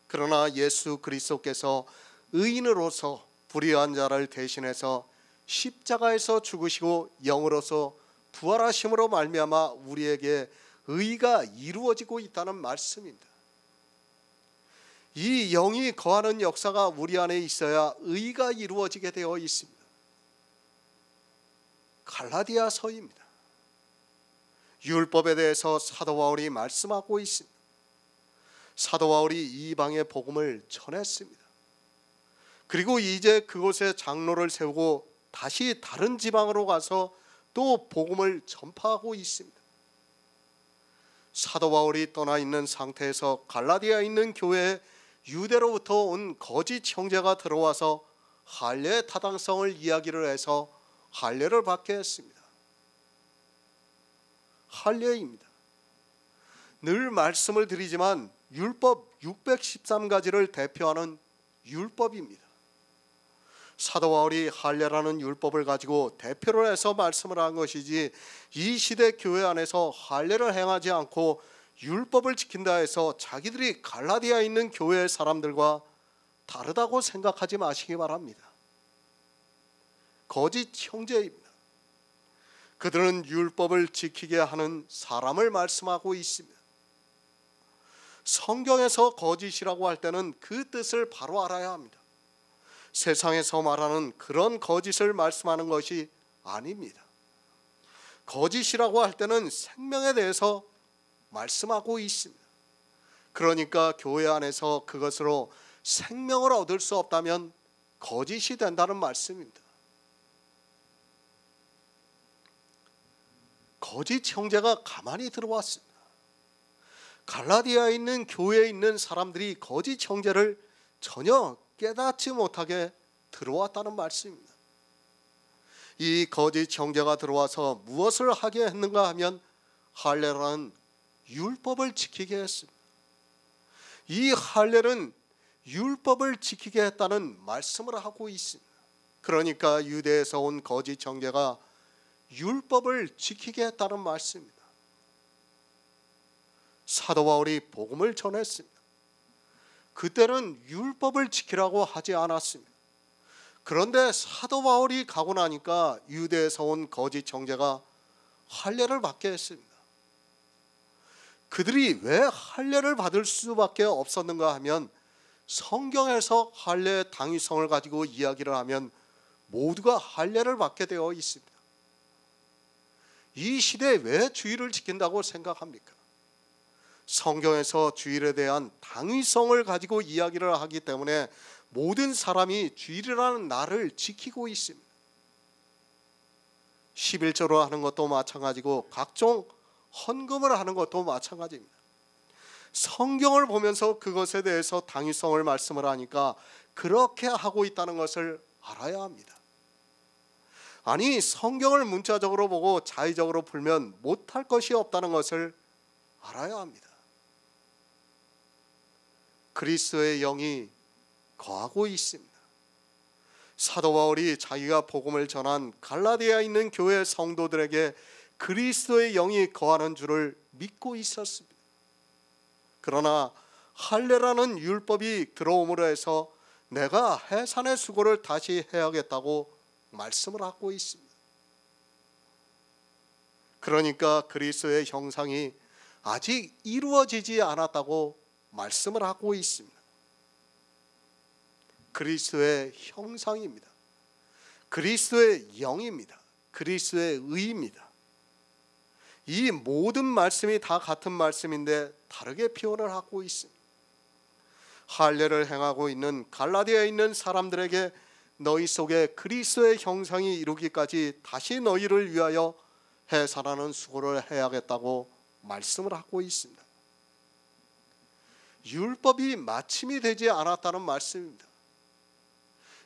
그러나 예수 그리스도께서 의인으로서 불의한 자를 대신해서 십자가에서 죽으시고 영으로서 부활하심으로 말미암아 우리에게 의가 이루어지고 있다는 말씀입니다. 이 영이 거하는 역사가 우리 안에 있어야 의가 이루어지게 되어 있습니다. 갈라디아서입니다. 율법에 대해서 사도 바울이 말씀하고 있습니다. 사도 바울이 이방의 복음을 전했습니다. 그리고 이제 그곳에 장로를 세우고 다시 다른 지방으로 가서 또 복음을 전파하고 있습니다. 사도 바울이 떠나 있는 상태에서 갈라디아에 있는 교회에 유대로부터 온 거짓 형제가 들어와서 할례의 타당성을 이야기를 해서 할례를 받게 했습니다. 할례입니다. 늘 말씀을 드리지만 율법 613가지를 대표하는 율법입니다. 사도 바울이 할례라는 율법을 가지고 대표를 해서 말씀을 한 것이지 이 시대 교회 안에서 할례를 행하지 않고 율법을 지킨다 해서 자기들이 갈라디아에 있는 교회의 사람들과 다르다고 생각하지 마시기 바랍니다. 거짓 형제입니다. 그들은 율법을 지키게 하는 사람을 말씀하고 있습니다. 성경에서 거짓이라고 할 때는 그 뜻을 바로 알아야 합니다. 세상에서 말하는 그런 거짓을 말씀하는 것이 아닙니다. 거짓이라고 할 때는 생명에 대해서 말씀하고 있습니다. 그러니까 교회 안에서 그것으로 생명을 얻을 수 없다면 거짓이 된다는 말씀입니다. 거짓 형제가 가만히 들어왔습니다. 갈라디아에 있는 교회에 있는 사람들이 거짓 형제를 전혀 깨닫지 못하게 들어왔다는 말씀입니다. 이 거짓 형제가 들어와서 무엇을 하게 했는가 하면 할례라는 율법을 지키게 했습니다. 이 할례는 율법을 지키게 했다는 말씀을 하고 있습니다. 그러니까 유대에서 온 거짓 형제가 율법을 지키게 했다는 말씀입니다. 사도 바울이 복음을 전했습니다. 그때는 율법을 지키라고 하지 않았습니다. 그런데 사도 바울이 가고 나니까 유대에서 온 거짓 형제가 할례를 받게 했습니다. 그들이 왜 할례를 받을 수밖에 없었는가 하면 성경에서 할례의 당위성을 가지고 이야기를 하면 모두가 할례를 받게 되어 있습니다. 이 시대에 왜 주의를 지킨다고 생각합니까? 성경에서 주일에 대한 당위성을 가지고 이야기를 하기 때문에 모든 사람이 주일이라는 날을 지키고 있습니다. 11조로 하는 것도 마찬가지고 각종 헌금을 하는 것도 마찬가지입니다. 성경을 보면서 그것에 대해서 당위성을 말씀을 하니까 그렇게 하고 있다는 것을 알아야 합니다. 아니, 성경을 문자적으로 보고 자의적으로 풀면 못할 것이 없다는 것을 알아야 합니다. 그리스도의 영이 거하고 있습니다. 사도 바울이 자기가 복음을 전한 갈라디아에 있는 교회 성도들에게 그리스도의 영이 거하는 줄을 믿고 있었습니다. 그러나 할례라는 율법이 들어옴으로 해서 내가 해산의 수고를 다시 해야겠다고 말씀을 하고 있습니다. 그러니까 그리스도의 형상이 아직 이루어지지 않았다고 말씀을 하고 있습니다. 그리스도의 형상입니다. 그리스도의 영입니다. 그리스도의 의입니다. 이 모든 말씀이 다 같은 말씀인데 다르게 표현을 하고 있습니다. 할례를 행하고 있는 갈라디아에 있는 사람들에게 너희 속에 그리스도의 형상이 이루기까지 다시 너희를 위하여 해산하는 수고를 해야겠다고 말씀을 하고 있습니다. 율법이 마침이 되지 않았다는 말씀입니다.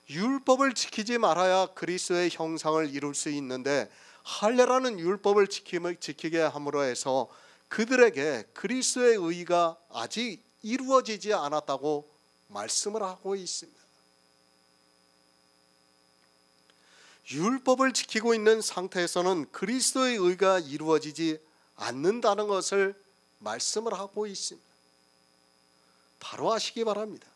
율법을 지키지 말아야 그리스도의 형상을 이룰 수 있는데 할례라는 율법을 지키게 함으로 해서 그들에게 그리스도의 의가 아직 이루어지지 않았다고 말씀을 하고 있습니다. 율법을 지키고 있는 상태에서는 그리스도의 의가 이루어지지 않는다는 것을 말씀을 하고 있습니다. 바로 아시기 바랍니다.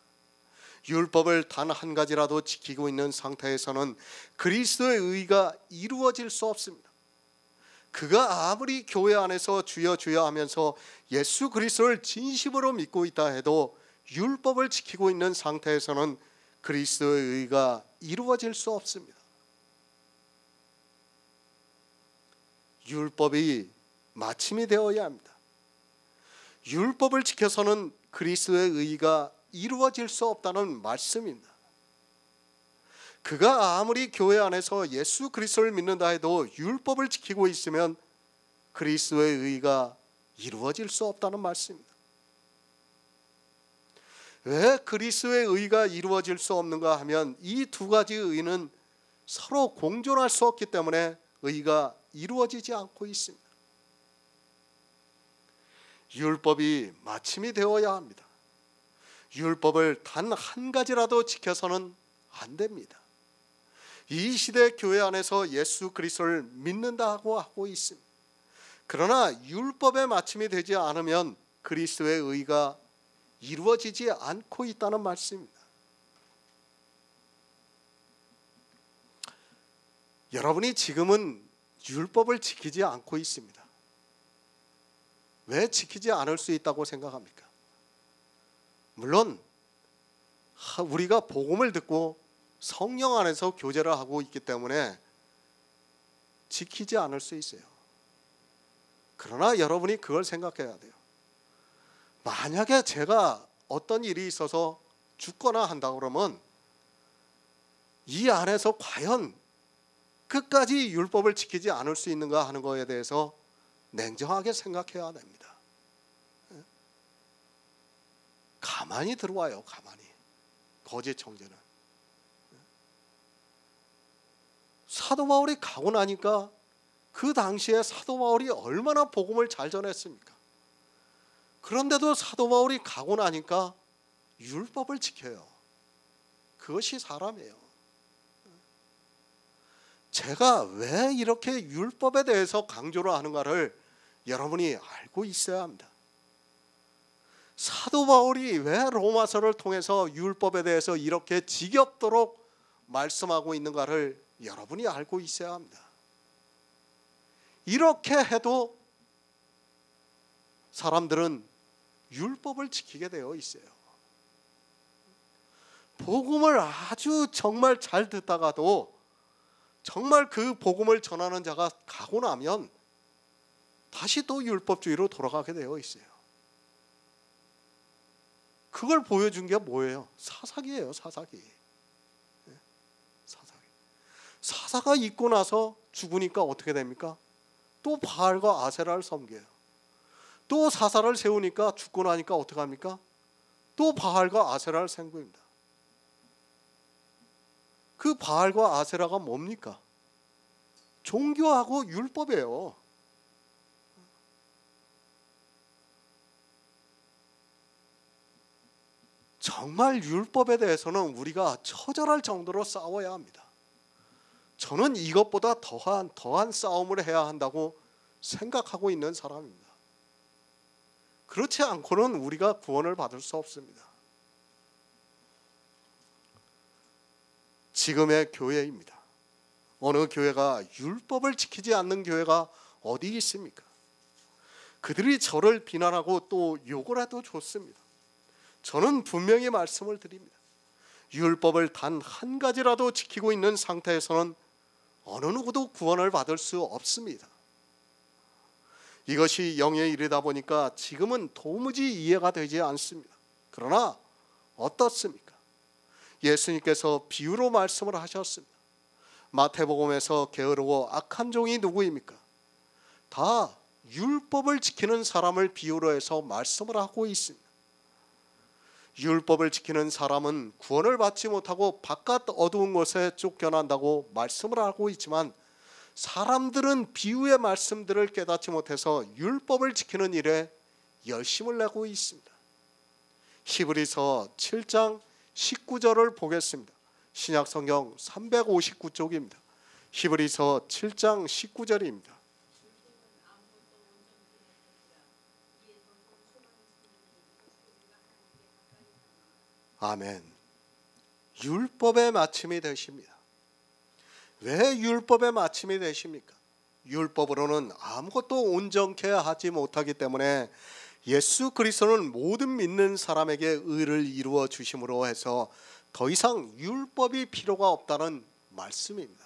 율법을 단 한 가지라도 지키고 있는 상태에서는 그리스도의 의가 이루어질 수 없습니다. 그가 아무리 교회 안에서 주여 주여 하면서 예수 그리스도를 진심으로 믿고 있다 해도 율법을 지키고 있는 상태에서는 그리스도의 의가 이루어질 수 없습니다. 율법이 마침이 되어야 합니다. 율법을 지켜서는 그리스도의 의가 이루어질 수 없다는 말씀입니다. 그가 아무리 교회 안에서 예수 그리스도를 믿는다 해도 율법을 지키고 있으면 그리스도의 의가 이루어질 수 없다는 말씀입니다. 왜 그리스도의 의가 이루어질 수 없는가 하면 이 두 가지 의는 서로 공존할 수 없기 때문에 의가 이루어지지 않고 있습니다. 율법이 마침이 되어야 합니다. 율법을 단 한 가지라도 지켜서는 안 됩니다. 이 시대 교회 안에서 예수 그리스도를 믿는다고 하고 있습니다. 그러나 율법의 마침이 되지 않으면 그리스도의 의가 이루어지지 않고 있다는 말씀입니다. 여러분이 지금은 율법을 지키지 않고 있습니다. 왜 지키지 않을 수 있다고 생각합니까? 물론 우리가 복음을 듣고 성령 안에서 교제를 하고 있기 때문에 지키지 않을 수 있어요. 그러나 여러분이 그걸 생각해야 돼요. 만약에 제가 어떤 일이 있어서 죽거나 한다 그러면 이 안에서 과연 끝까지 율법을 지키지 않을 수 있는가 하는 것에 대해서 냉정하게 생각해야 됩니다. 가만히 들어와요. 가만히. 거짓 청제는. 사도 바울이 가고 나니까 그 당시에 사도 바울이 얼마나 복음을 잘 전했습니까? 그런데도 사도 바울이 가고 나니까 율법을 지켜요. 그것이 사람이에요. 제가 왜 이렇게 율법에 대해서 강조를 하는가를 여러분이 알고 있어야 합니다. 사도 바울이 왜 로마서를 통해서 율법에 대해서 이렇게 지겹도록 말씀하고 있는가를 여러분이 알고 있어야 합니다. 이렇게 해도 사람들은 율법을 지키게 되어 있어요. 복음을 아주 정말 잘 듣다가도 정말 그 복음을 전하는 자가 가고 나면 다시 또 율법주의로 돌아가게 되어 있어요. 그걸 보여준 게 뭐예요? 사사기예요. 사사기. 사사기. 사사가 있고 나서 죽으니까 어떻게 됩니까? 또 바알과 아세라를 섬겨요. 또 사사를 세우니까 죽고 나니까 어떻게 합니까? 또 바알과 아세라를 섬깁니다. 그 바알과 아세라가 뭡니까? 종교하고 율법이에요. 정말 율법에 대해서는 우리가 처절할 정도로 싸워야 합니다. 저는 이것보다 더한 싸움을 해야 한다고 생각하고 있는 사람입니다. 그렇지 않고는 우리가 구원을 받을 수 없습니다. 지금의 교회입니다. 어느 교회가 율법을 지키지 않는 교회가 어디 있습니까? 그들이 저를 비난하고 또 욕을 해도 좋습니다. 저는 분명히 말씀을 드립니다. 율법을 단 한 가지라도 지키고 있는 상태에서는 어느 누구도 구원을 받을 수 없습니다. 이것이 영의 일이다 보니까 지금은 도무지 이해가 되지 않습니다. 그러나 어떻습니까? 예수님께서 비유로 말씀을 하셨습니다. 마태복음에서 게으르고 악한 종이 누구입니까? 다 율법을 지키는 사람을 비유로 해서 말씀을 하고 있습니다. 율법을 지키는 사람은 구원을 받지 못하고 바깥 어두운 곳에 쫓겨난다고 말씀을 하고 있지만, 사람들은 비유의 말씀들을 깨닫지 못해서 율법을 지키는 일에 열심을 내고 있습니다. 히브리서 7장 19절을 보겠습니다. 신약성경 359쪽입니다. 히브리서 7장 19절입니다. 아멘. 율법의 마침이 되십니다. 왜 율법의 마침이 되십니까? 율법으로는 아무것도 온전케 하지 못하기 때문에 예수 그리스도는 모든 믿는 사람에게 의를 이루어 주심으로 해서 더 이상 율법이 필요가 없다는 말씀입니다.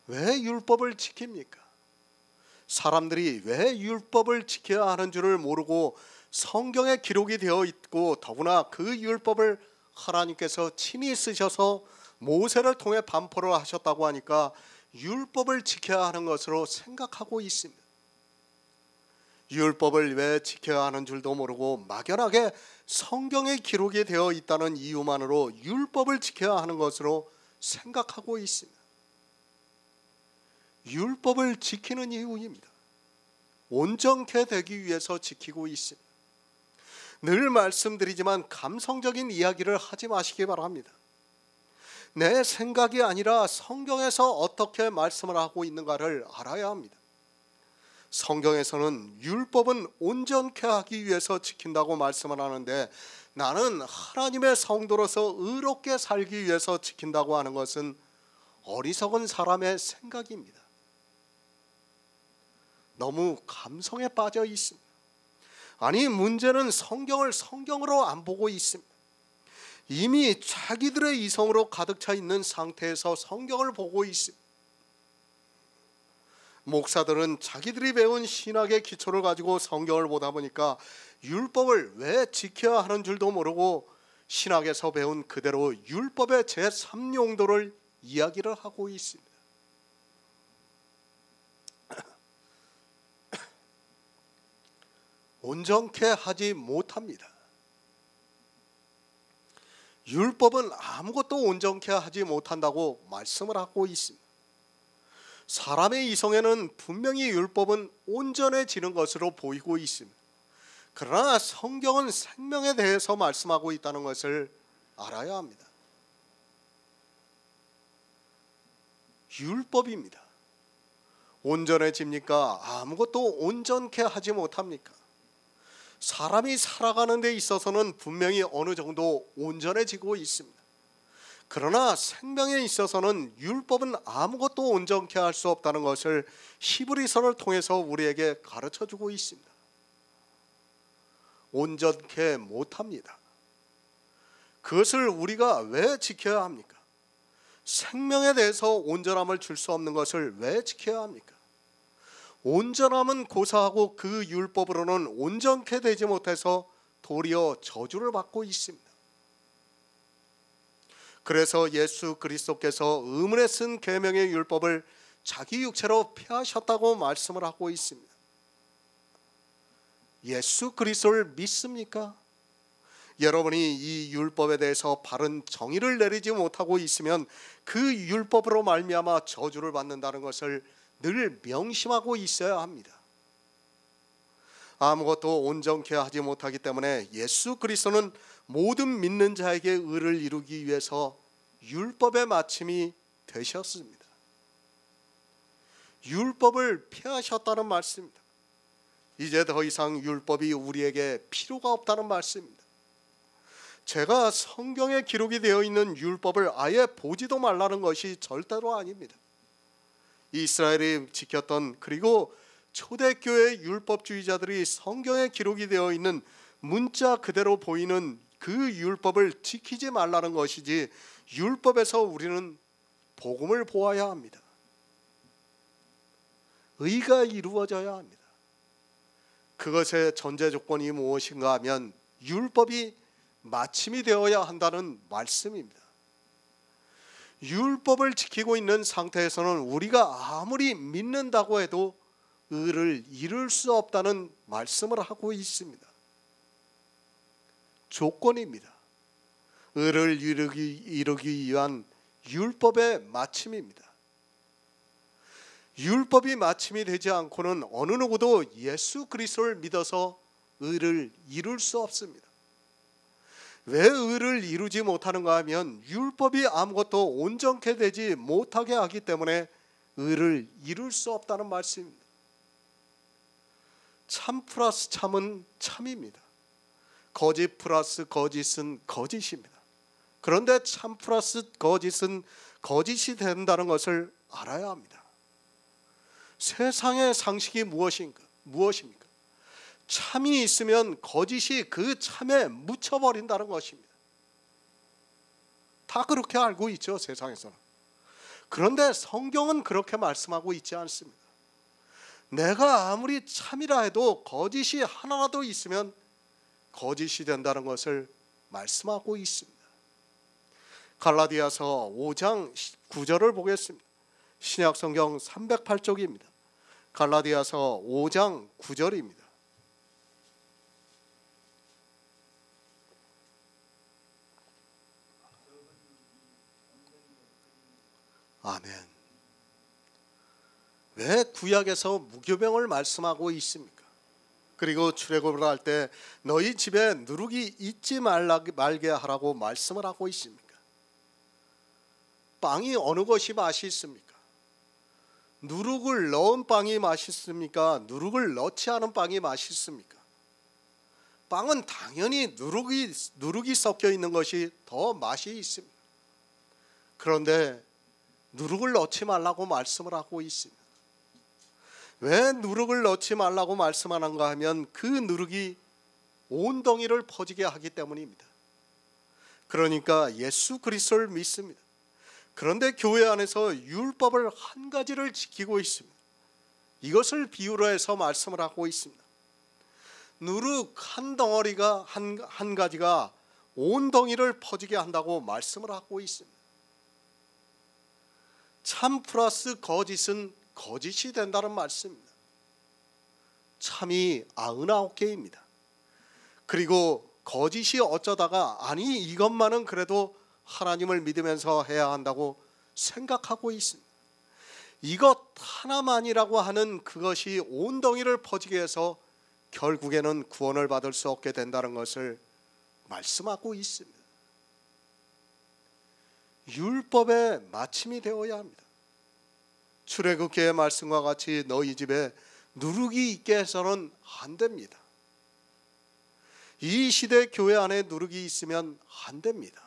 왜 율법을 지킵니까? 사람들이 왜 율법을 지켜야 하는 줄을 모르고 성경에 기록이 되어 있고, 더구나 그 율법을 하나님께서 친히 쓰셔서 모세를 통해 반포를 하셨다고 하니까 율법을 지켜야 하는 것으로 생각하고 있습니다. 율법을 왜 지켜야 하는 줄도 모르고 막연하게 성경에 기록이 되어 있다는 이유만으로 율법을 지켜야 하는 것으로 생각하고 있습니다. 율법을 지키는 이유입니다. 온전케 되기 위해서 지키고 있습니다. 늘 말씀드리지만 감성적인 이야기를 하지 마시기 바랍니다. 내 생각이 아니라 성경에서 어떻게 말씀을 하고 있는가를 알아야 합니다. 성경에서는 율법은 온전케 하기 위해서 지킨다고 말씀을 하는데, 나는 하나님의 성도로서 의롭게 살기 위해서 지킨다고 하는 것은 어리석은 사람의 생각입니다. 너무 감성에 빠져 있습니다. 아니, 문제는 성경을 성경으로 안 보고 있습니다. 이미 자기들의 이성으로 가득 차 있는 상태에서 성경을 보고 있습니다. 목사들은 자기들이 배운 신학의 기초를 가지고 성경을 보다 보니까 율법을 왜 지켜야 하는 줄도 모르고 신학에서 배운 그대로 율법의 제3용도를 이야기를 하고 있습니다. 온전케 하지 못합니다. 율법은 아무것도 온전케 하지 못한다고 말씀을 하고 있습니다. 사람의 이성에는 분명히 율법은 온전해지는 것으로 보이고 있습니다. 그러나 성경은 생명에 대해서 말씀하고 있다는 것을 알아야 합니다. 율법입니다. 온전해집니까? 아무것도 온전케 하지 못합니까? 사람이 살아가는 데 있어서는 분명히 어느 정도 온전해지고 있습니다. 그러나 생명에 있어서는 율법은 아무것도 온전케 할 수 없다는 것을 히브리서를 통해서 우리에게 가르쳐주고 있습니다. 온전케 못합니다. 그것을 우리가 왜 지켜야 합니까? 생명에 대해서 온전함을 줄 수 없는 것을 왜 지켜야 합니까? 온전함은 고사하고 그 율법으로는 온전케 되지 못해서 도리어 저주를 받고 있습니다. 그래서 예수 그리스도께서 의문에 쓴 계명의 율법을 자기 육체로 폐하셨다고 말씀을 하고 있습니다. 예수 그리스도를 믿습니까? 여러분이 이 율법에 대해서 바른 정의를 내리지 못하고 있으면 그 율법으로 말미암아 저주를 받는다는 것을 늘 명심하고 있어야 합니다. 아무것도 온전케 하지 못하기 때문에 예수 그리스도는 모든 믿는 자에게 의를 이루기 위해서 율법의 마침이 되셨습니다. 율법을 폐하셨다는 말씀입니다. 이제 더 이상 율법이 우리에게 필요가 없다는 말씀입니다. 제가 성경에 기록이 되어 있는 율법을 아예 보지도 말라는 것이 절대로 아닙니다. 이스라엘이 지켰던, 그리고 초대교회 율법주의자들이 성경에 기록이 되어 있는 문자 그대로 보이는 그 율법을 지키지 말라는 것이지, 율법에서 우리는 복음을 보아야 합니다. 의가 이루어져야 합니다. 그것의 전제 조건이 무엇인가 하면 율법이 마침이 되어야 한다는 말씀입니다. 율법을 지키고 있는 상태에서는 우리가 아무리 믿는다고 해도 의를 이룰 수 없다는 말씀을 하고 있습니다. 조건입니다. 의를 이루기 위한 율법의 마침입니다. 율법이 마침이 되지 않고는 어느 누구도 예수 그리스도를 믿어서 의를 이룰 수 없습니다. 왜 의를 이루지 못하는가 하면 율법이 아무것도 온전케 되지 못하게 하기 때문에 의를 이룰 수 없다는 말씀입니다. 참 플러스 참은 참입니다. 거짓 플러스 거짓은 거짓입니다. 그런데 참 플러스 거짓은 거짓이 된다는 것을 알아야 합니다. 세상의 상식이 무엇입니까? 참이 있으면 거짓이 그 참에 묻혀버린다는 것입니다. 다 그렇게 알고 있죠, 세상에서는. 그런데 성경은 그렇게 말씀하고 있지 않습니다. 내가 아무리 참이라 해도 거짓이 하나라도 있으면 거짓이 된다는 것을 말씀하고 있습니다. 갈라디아서 5장 9절을 보겠습니다. 신약성경 308쪽입니다. 갈라디아서 5장 9절입니다. 아멘. 왜 구약에서 무교병을 말씀하고 있습니까? 그리고 출애굽을 할 때 너희 집에 누룩이 있지 말게 하라고 말씀을 하고 있습니까? 빵이 어느 것이 맛있습니까? 누룩을 넣은 빵이 맛있습니까? 누룩을 넣지 않은 빵이 맛있습니까? 빵은 당연히 누룩이 섞여 있는 것이 더 맛이 있습니다. 그런데 누룩을 넣지 말라고 말씀을 하고 있습니다. 왜 누룩을 넣지 말라고 말씀하는가 하면 그 누룩이 온 덩이를 퍼지게 하기 때문입니다. 그러니까 예수 그리스도를 믿습니다. 그런데 교회 안에서 율법을 한 가지를 지키고 있습니다. 이것을 비유로 해서 말씀을 하고 있습니다. 누룩 한 덩어리가 한 가지가 온 덩이를 퍼지게 한다고 말씀을 하고 있습니다. 참 플러스 거짓은 거짓이 된다는 말씀입니다. 참이 99개입니다. 그리고 거짓이 어쩌다가 아니 이것만은 그래도 하나님을 믿으면서 해야 한다고 생각하고 있습니다. 이것 하나만이라고 하는 그것이 온 덩이를 퍼지게 해서 결국에는 구원을 받을 수 없게 된다는 것을 말씀하고 있습니다. 율법의 마침이 되어야 합니다. 출애굽기의 말씀과 같이 너희 집에 누룩이 있게 해서는 안 됩니다. 이 시대 교회 안에 누룩이 있으면 안 됩니다.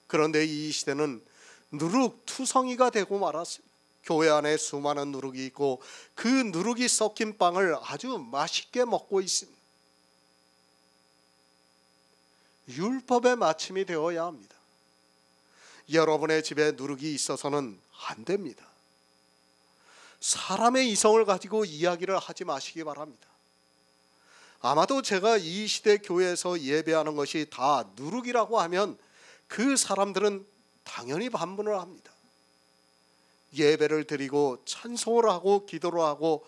그런데 이 시대는 누룩 투성이가 되고 말았습니다. 교회 안에 수많은 누룩이 있고 그 누룩이 섞인 빵을 아주 맛있게 먹고 있습니다. 율법의 마침이 되어야 합니다. 여러분의 집에 누룩이 있어서는 안 됩니다. 사람의 이성을 가지고 이야기를 하지 마시기 바랍니다. 아마도 제가 이 시대 교회에서 예배하는 것이 다 누룩이라고 하면 그 사람들은 당연히 반문을 합니다. 예배를 드리고 찬송을 하고 기도를 하고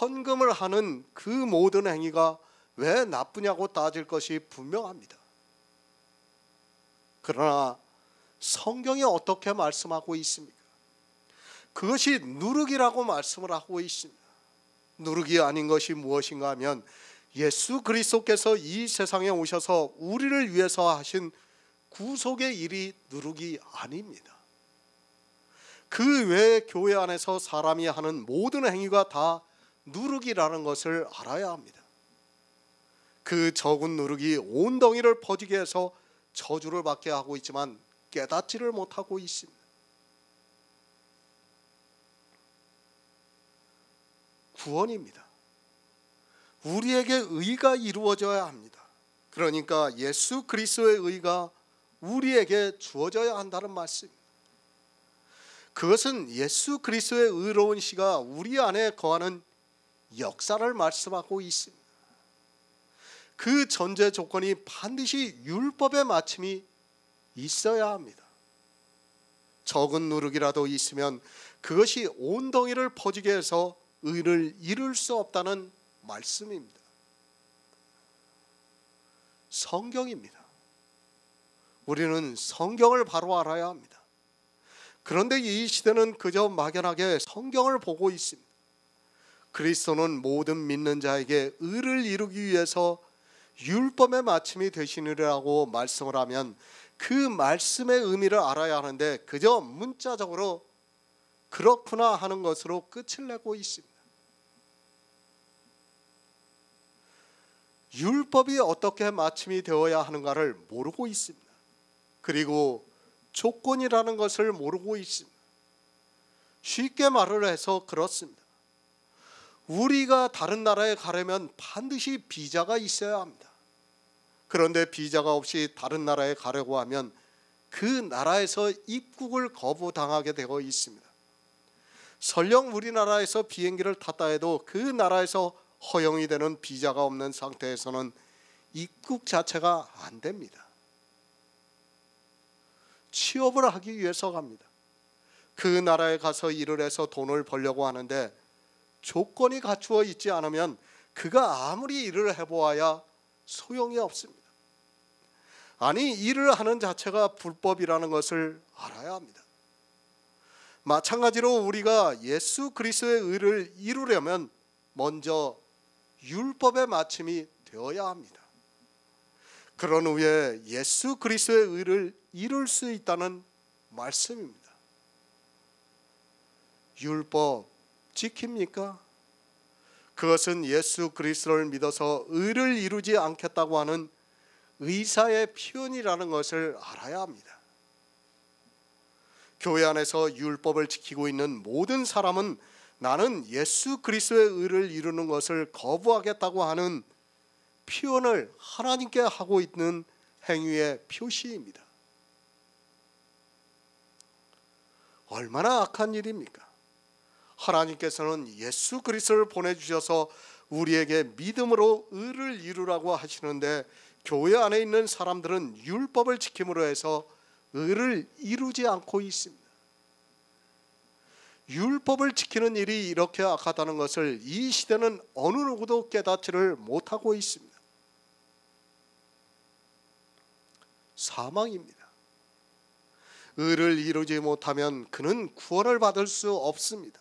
헌금을 하는 그 모든 행위가 왜 나쁘냐고 따질 것이 분명합니다. 그러나 성경이 어떻게 말씀하고 있습니까? 그것이 누룩이라고 말씀을 하고 있습니다. 누룩이 아닌 것이 무엇인가 하면 예수 그리스도께서 이 세상에 오셔서 우리를 위해서 하신 구속의 일이 누룩이 아닙니다. 그 외에 교회 안에서 사람이 하는 모든 행위가 다 누룩이라는 것을 알아야 합니다. 그 적은 누룩이 온 덩이를 퍼지게 해서 저주를 받게 하고 있지만 깨닫지를 못하고 있습니다. 구원입니다. 우리에게 의가 이루어져야 합니다. 그러니까 예수 그리스도의 의가 우리에게 주어져야 한다는 말씀입니다. 그것은 예수 그리스도의 의로운 시가 우리 안에 거하는 역사를 말씀하고 있습니다. 그 전제 조건이 반드시 율법의 마침이 있어야 합니다. 적은 누룩이라도 있으면 그것이 온 덩이를 퍼지게 해서 의를 이룰 수 없다는 말씀입니다. 성경입니다. 우리는 성경을 바로 알아야 합니다. 그런데 이 시대는 그저 막연하게 성경을 보고 있습니다. 그리스도는 모든 믿는 자에게 의를 이루기 위해서 율법의 마침이 되시느라고 말씀을 하면 그 말씀의 의미를 알아야 하는데 그저 문자적으로 그렇구나 하는 것으로 끝을 내고 있습니다. 율법이 어떻게 마침이 되어야 하는가를 모르고 있습니다. 그리고 조건이라는 것을 모르고 있습니다. 쉽게 말을 해서 그렇습니다. 우리가 다른 나라에 가려면 반드시 비자가 있어야 합니다. 그런데 비자가 없이 다른 나라에 가려고 하면 그 나라에서 입국을 거부당하게 되어 있습니다. 설령 우리나라에서 비행기를 탔다 해도 그 나라에서 허용이 되는 비자가 없는 상태에서는 입국 자체가 안 됩니다. 취업을 하기 위해서 갑니다. 그 나라에 가서 일을 해서 돈을 벌려고 하는데 조건이 갖추어 있지 않으면 그가 아무리 일을 해보아야 소용이 없습니다. 아니, 일을 하는 자체가 불법이라는 것을 알아야 합니다. 마찬가지로 우리가 예수 그리스도의 의를 이루려면 먼저 율법의 마침이 되어야 합니다. 그런 후에 예수 그리스도의 의를 이룰 수 있다는 말씀입니다. 율법 지킵니까? 그것은 예수 그리스도를 믿어서 의를 이루지 않겠다고 하는 의사의 표현이라는 것을 알아야 합니다. 교회 안에서 율법을 지키고 있는 모든 사람은 나는 예수 그리스도의 의를 이루는 것을 거부하겠다고 하는 표현을 하나님께 하고 있는 행위의 표시입니다. 얼마나 악한 일입니까? 하나님께서는 예수 그리스도를 보내주셔서 우리에게 믿음으로 의를 이루라고 하시는데 교회 안에 있는 사람들은 율법을 지킴으로 해서 의를 이루지 않고 있습니다. 율법을 지키는 일이 이렇게 악하다는 것을 이 시대는 어느 누구도 깨닫지를 못하고 있습니다. 사망입니다. 의를 이루지 못하면 그는 구원을 받을 수 없습니다.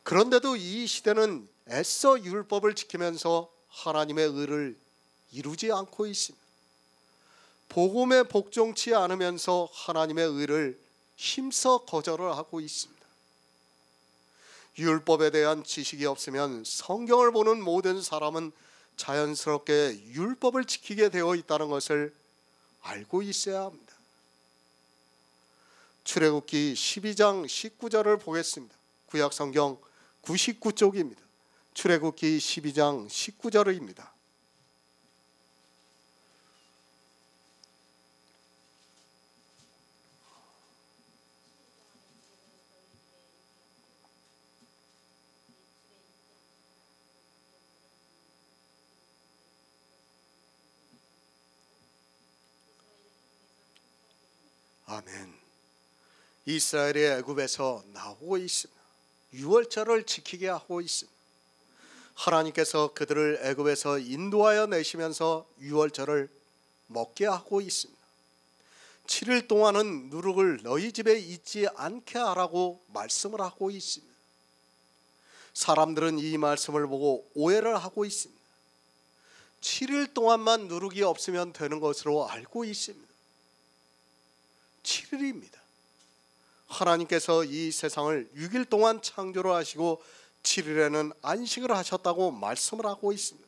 그런데도 이 시대는 애써 율법을 지키면서 하나님의 의를 이루지 않고 있습니다. 복음에 복종치 않으면서 하나님의 의를 힘써 거절을 하고 있습니다. 율법에 대한 지식이 없으면 성경을 보는 모든 사람은 자연스럽게 율법을 지키게 되어 있다는 것을 알고 있어야 합니다. 출애굽기 12장 19절을 보겠습니다. 구약성경 99쪽입니다. 출애굽기 12장 19절입니다. 아멘. 이스라엘이 애굽에서 나오고 있습니다. 유월절을 지키게 하고 있습니다. 하나님께서 그들을 애굽에서 인도하여 내시면서 유월절을 먹게 하고 있습니다. 7일 동안은 누룩을 너희 집에 있지 않게 하라고 말씀을 하고 있습니다. 사람들은 이 말씀을 보고 오해를 하고 있습니다. 7일 동안만 누룩이 없으면 되는 것으로 알고 있습니다. 7일입니다. 하나님께서 이 세상을 6일 동안 창조를 하시고 7일에는 안식을 하셨다고 말씀을 하고 있습니다.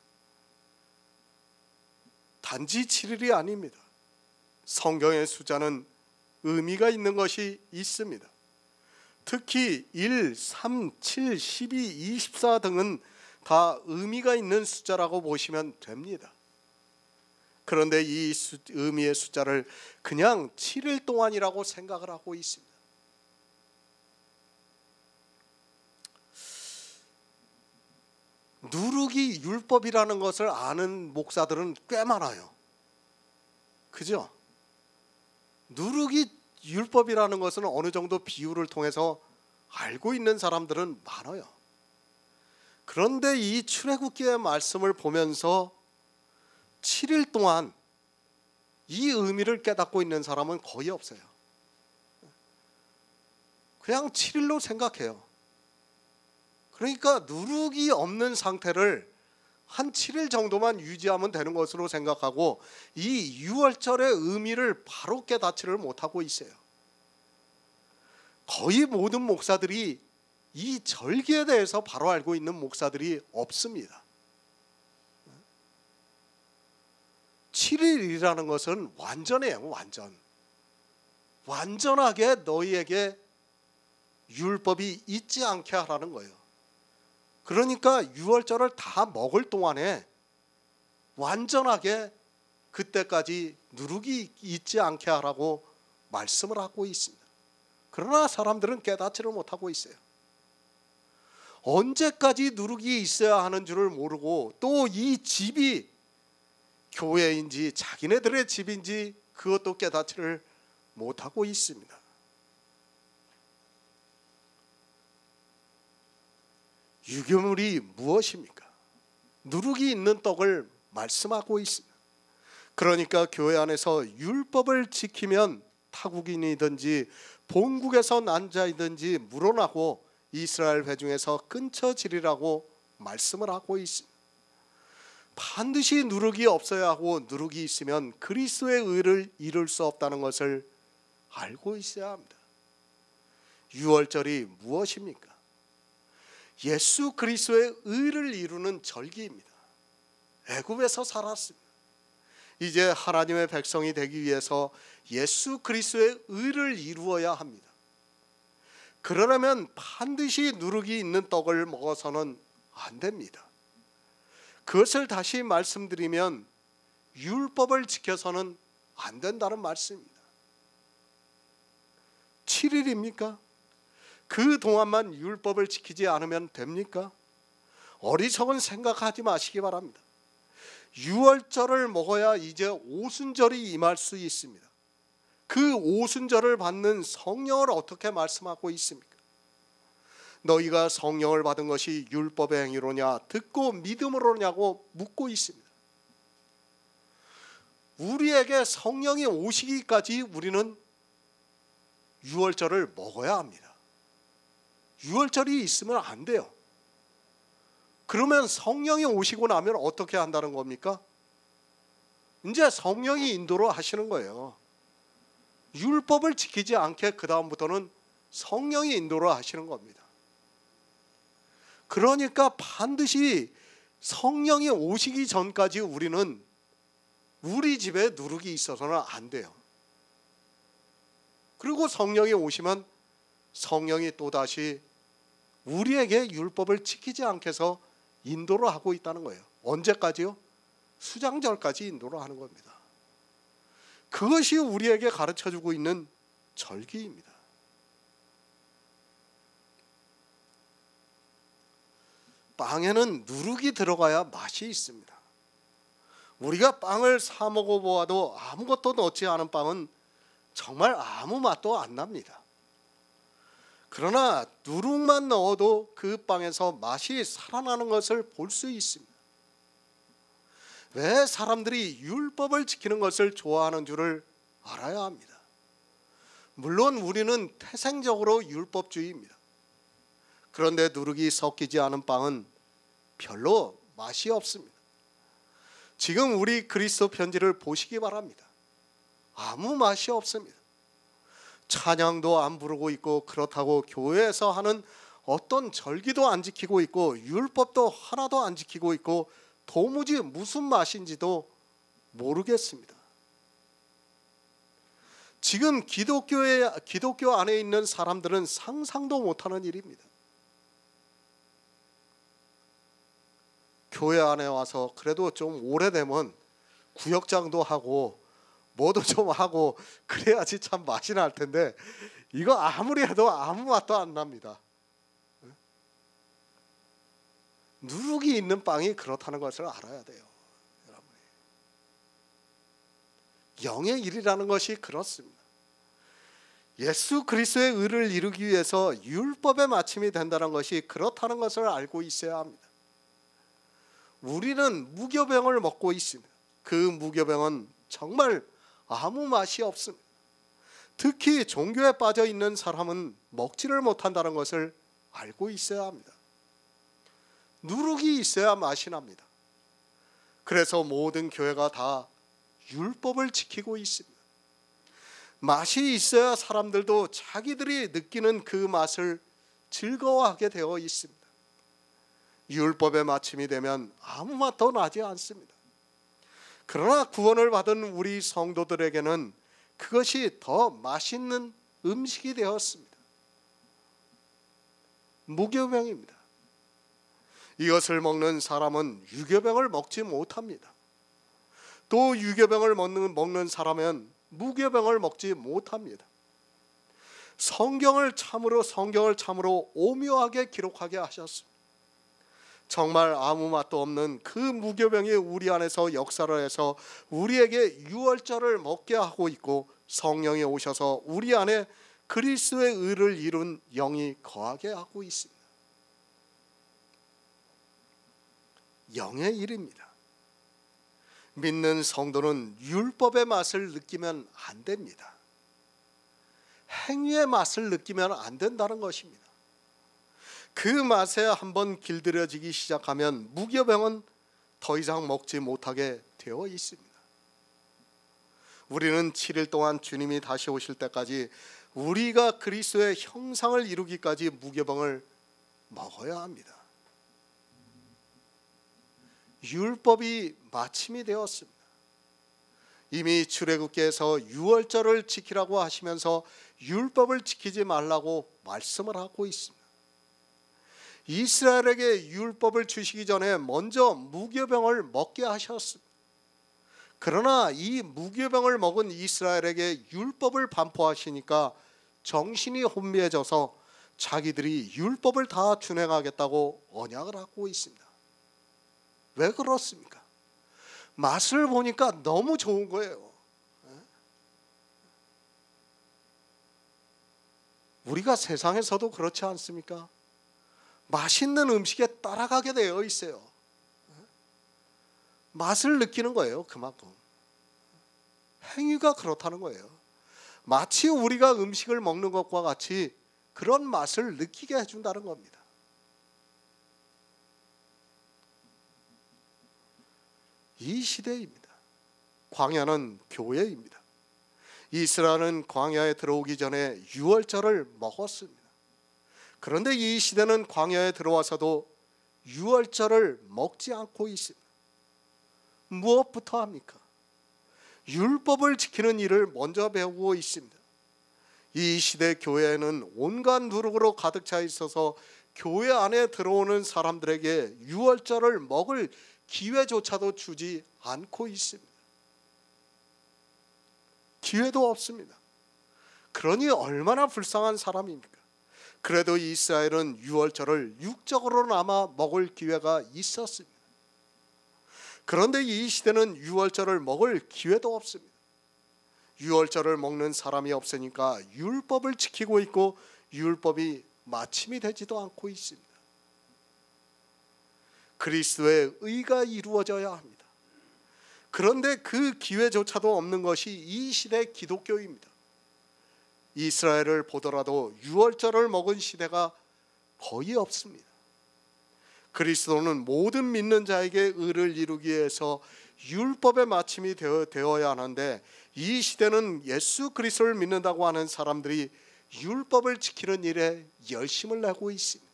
단지 7일이 아닙니다. 성경의 숫자는 의미가 있는 것이 있습니다. 특히 1, 3, 7, 12, 24 등은 다 의미가 있는 숫자라고 보시면 됩니다. 그런데 이 의미의 숫자를 그냥 7일 동안이라고 생각을 하고 있습니다. 누룩이 율법이라는 것을 아는 목사들은 꽤 많아요. 그죠? 누룩이 율법이라는 것은 어느 정도 비유를 통해서 알고 있는 사람들은 많아요. 그런데 이 출애굽기의 말씀을 보면서 7일 동안 이 의미를 깨닫고 있는 사람은 거의 없어요. 그냥 7일로 생각해요. 그러니까 누룩이 없는 상태를 한 7일 정도만 유지하면 되는 것으로 생각하고 이 유월절의 의미를 바로 깨닫지를 못하고 있어요. 거의 모든 목사들이 이 절기에 대해서 바로 알고 있는 목사들이 없습니다. 7일이라는 것은 완전해요. 완전하게 너희에게 율법이 있지 않게 하라는 거예요. 그러니까 유월절을 다 먹을 동안에 완전하게 그때까지 누룩이 있지 않게 하라고 말씀을 하고 있습니다. 그러나 사람들은 깨닫지를 못하고 있어요. 언제까지 누룩이 있어야 하는 줄을 모르고 또 이 집이 교회인지 자기네들의 집인지 그것도 깨닫지를 못하고 있습니다. 유교물이 무엇입니까? 누룩이 있는 떡을 말씀하고 있습니다. 그러니까 교회 안에서 율법을 지키면 타국인이든지 본국에서 난 자이든지 물어나고 이스라엘 회중에서 끊쳐지리라고 말씀을 하고 있습니다. 반드시 누룩이 없어야 하고 누룩이 있으면 그리스도의 의를 이룰 수 없다는 것을 알고 있어야 합니다. 유월절이 무엇입니까? 예수 그리스도의 의를 이루는 절기입니다. 애굽에서 살았습니다. 이제 하나님의 백성이 되기 위해서 예수 그리스도의 의를 이루어야 합니다. 그러려면 반드시 누룩이 있는 떡을 먹어서는 안 됩니다. 그것을 다시 말씀드리면 율법을 지켜서는 안 된다는 말씀입니다. 7일입니까? 그 동안만 율법을 지키지 않으면 됩니까? 어리석은 생각하지 마시기 바랍니다. 유월절을 먹어야 이제 오순절이 임할 수 있습니다. 그 오순절을 받는 성령을 어떻게 말씀하고 있습니까? 너희가 성령을 받은 것이 율법의 행위로냐 듣고 믿음으로냐고 묻고 있습니다. 우리에게 성령이 오시기까지 우리는 유월절을 먹어야 합니다. 유월절이 있으면 안 돼요. 그러면 성령이 오시고 나면 어떻게 한다는 겁니까? 이제 성령이 인도로 하시는 거예요. 율법을 지키지 않게 그 다음부터는 성령이 인도로 하시는 겁니다. 그러니까 반드시 성령이 오시기 전까지 우리는 우리 집에 누룩이 있어서는 안 돼요. 그리고 성령이 오시면 성령이 또다시 우리에게 율법을 지키지 않게 해서 인도를 하고 있다는 거예요. 언제까지요? 수장절까지 인도를 하는 겁니다. 그것이 우리에게 가르쳐주고 있는 절기입니다. 빵에는 누룩이 들어가야 맛이 있습니다. 우리가 빵을 사 먹어보아도 아무것도 넣지 않은 빵은 정말 아무 맛도 안 납니다. 그러나 누룩만 넣어도 그 빵에서 맛이 살아나는 것을 볼 수 있습니다. 왜 사람들이 율법을 지키는 것을 좋아하는 줄을 알아야 합니다. 물론 우리는 태생적으로 율법주의입니다. 그런데 누룩이 섞이지 않은 빵은 별로 맛이 없습니다. 지금 우리 그리스도 편지를 보시기 바랍니다. 아무 맛이 없습니다. 찬양도 안 부르고 있고, 그렇다고 교회에서 하는 어떤 절기도 안 지키고 있고, 율법도 하나도 안 지키고 있고, 도무지 무슨 맛인지도 모르겠습니다. 지금 기독교 안에 있는 사람들은 상상도 못하는 일입니다. 교회 안에 와서 그래도 좀 오래되면 구역장도 하고 뭐도 좀 하고 그래야지 참 맛이 날 텐데, 이거 아무리 해도 아무 맛도 안 납니다. 누룩이 있는 빵이 그렇다는 것을 알아야 돼요. 여러분, 영의 일이라는 것이 그렇습니다. 예수 그리스도의 의를 이루기 위해서 율법의 마침이 된다는 것이 그렇다는 것을 알고 있어야 합니다. 우리는 무교병을 먹고 있습니다. 그 무교병은 정말 아무 맛이 없습니다. 특히 종교에 빠져 있는 사람은 먹지를 못한다는 것을 알고 있어야 합니다. 누룩이 있어야 맛이 납니다. 그래서 모든 교회가 다 율법을 지키고 있습니다. 맛이 있어야 사람들도 자기들이 느끼는 그 맛을 즐거워하게 되어 있습니다. 율법의 마침이 되면 아무 맛도 나지 않습니다. 그러나 구원을 받은 우리 성도들에게는 그것이 더 맛있는 음식이 되었습니다. 무교병입니다. 이것을 먹는 사람은 유교병을 먹지 못합니다. 또 유교병을 먹는 사람은 무교병을 먹지 못합니다. 성경을 참으로 오묘하게 기록하게 하셨습니다. 정말 아무 맛도 없는 그 무교병이 우리 안에서 역사를 해서 우리에게 유월절을 먹게 하고 있고, 성령이 오셔서 우리 안에 그리스도의 의를 이룬 영이 거하게 하고 있습니다. 영의 일입니다. 믿는 성도는 율법의 맛을 느끼면 안 됩니다. 행위의 맛을 느끼면 안 된다는 것입니다. 그 맛에 한번 길들여지기 시작하면 무교병은 더 이상 먹지 못하게 되어 있습니다. 우리는 7일 동안 주님이 다시 오실 때까지 우리가 그리스도의 형상을 이루기까지 무교병을 먹어야 합니다. 율법이 마침이 되었습니다. 이미 출애굽기에서 유월절을 지키라고 하시면서 율법을 지키지 말라고 말씀을 하고 있습니다. 이스라엘에게 율법을 주시기 전에 먼저 무교병을 먹게 하셨습니다. 그러나 이 무교병을 먹은 이스라엘에게 율법을 반포하시니까 정신이 혼미해져서 자기들이 율법을 다 준행하겠다고 언약을 하고 있습니다. 왜 그렇습니까? 맛을 보니까 너무 좋은 거예요. 우리가 세상에서도 그렇지 않습니까? 맛있는 음식에 따라가게 되어 있어요. 맛을 느끼는 거예요. 그만큼 행위가 그렇다는 거예요. 마치 우리가 음식을 먹는 것과 같이 그런 맛을 느끼게 해준다는 겁니다. 이 시대입니다. 광야는 교회입니다. 이스라엘은 광야에 들어오기 전에 유월절을 먹었습니다. 그런데 이 시대는 광야에 들어와서도 유월절을 먹지 않고 있습니다. 무엇부터 합니까? 율법을 지키는 일을 먼저 배우고 있습니다. 이 시대 교회에는 온갖 누룩으로 가득 차 있어서 교회 안에 들어오는 사람들에게 유월절을 먹을 기회조차도 주지 않고 있습니다. 기회도 없습니다. 그러니 얼마나 불쌍한 사람입니까? 그래도 이스라엘은 유월절을 육적으로나마 먹을 기회가 있었습니다. 그런데 이 시대는 유월절을 먹을 기회도 없습니다. 유월절을 먹는 사람이 없으니까 율법을 지키고 있고 율법이 마침이 되지도 않고 있습니다. 그리스도의 의가 이루어져야 합니다. 그런데 그 기회조차도 없는 것이 이 시대 기독교입니다. 이스라엘을 보더라도 유월절을 먹은 시대가 거의 없습니다. 그리스도는 모든 믿는 자에게 의를 이루기 위해서 율법의 마침이 되어야 하는데 이 시대는 예수 그리스도를 믿는다고 하는 사람들이 율법을 지키는 일에 열심을 내고 있습니다.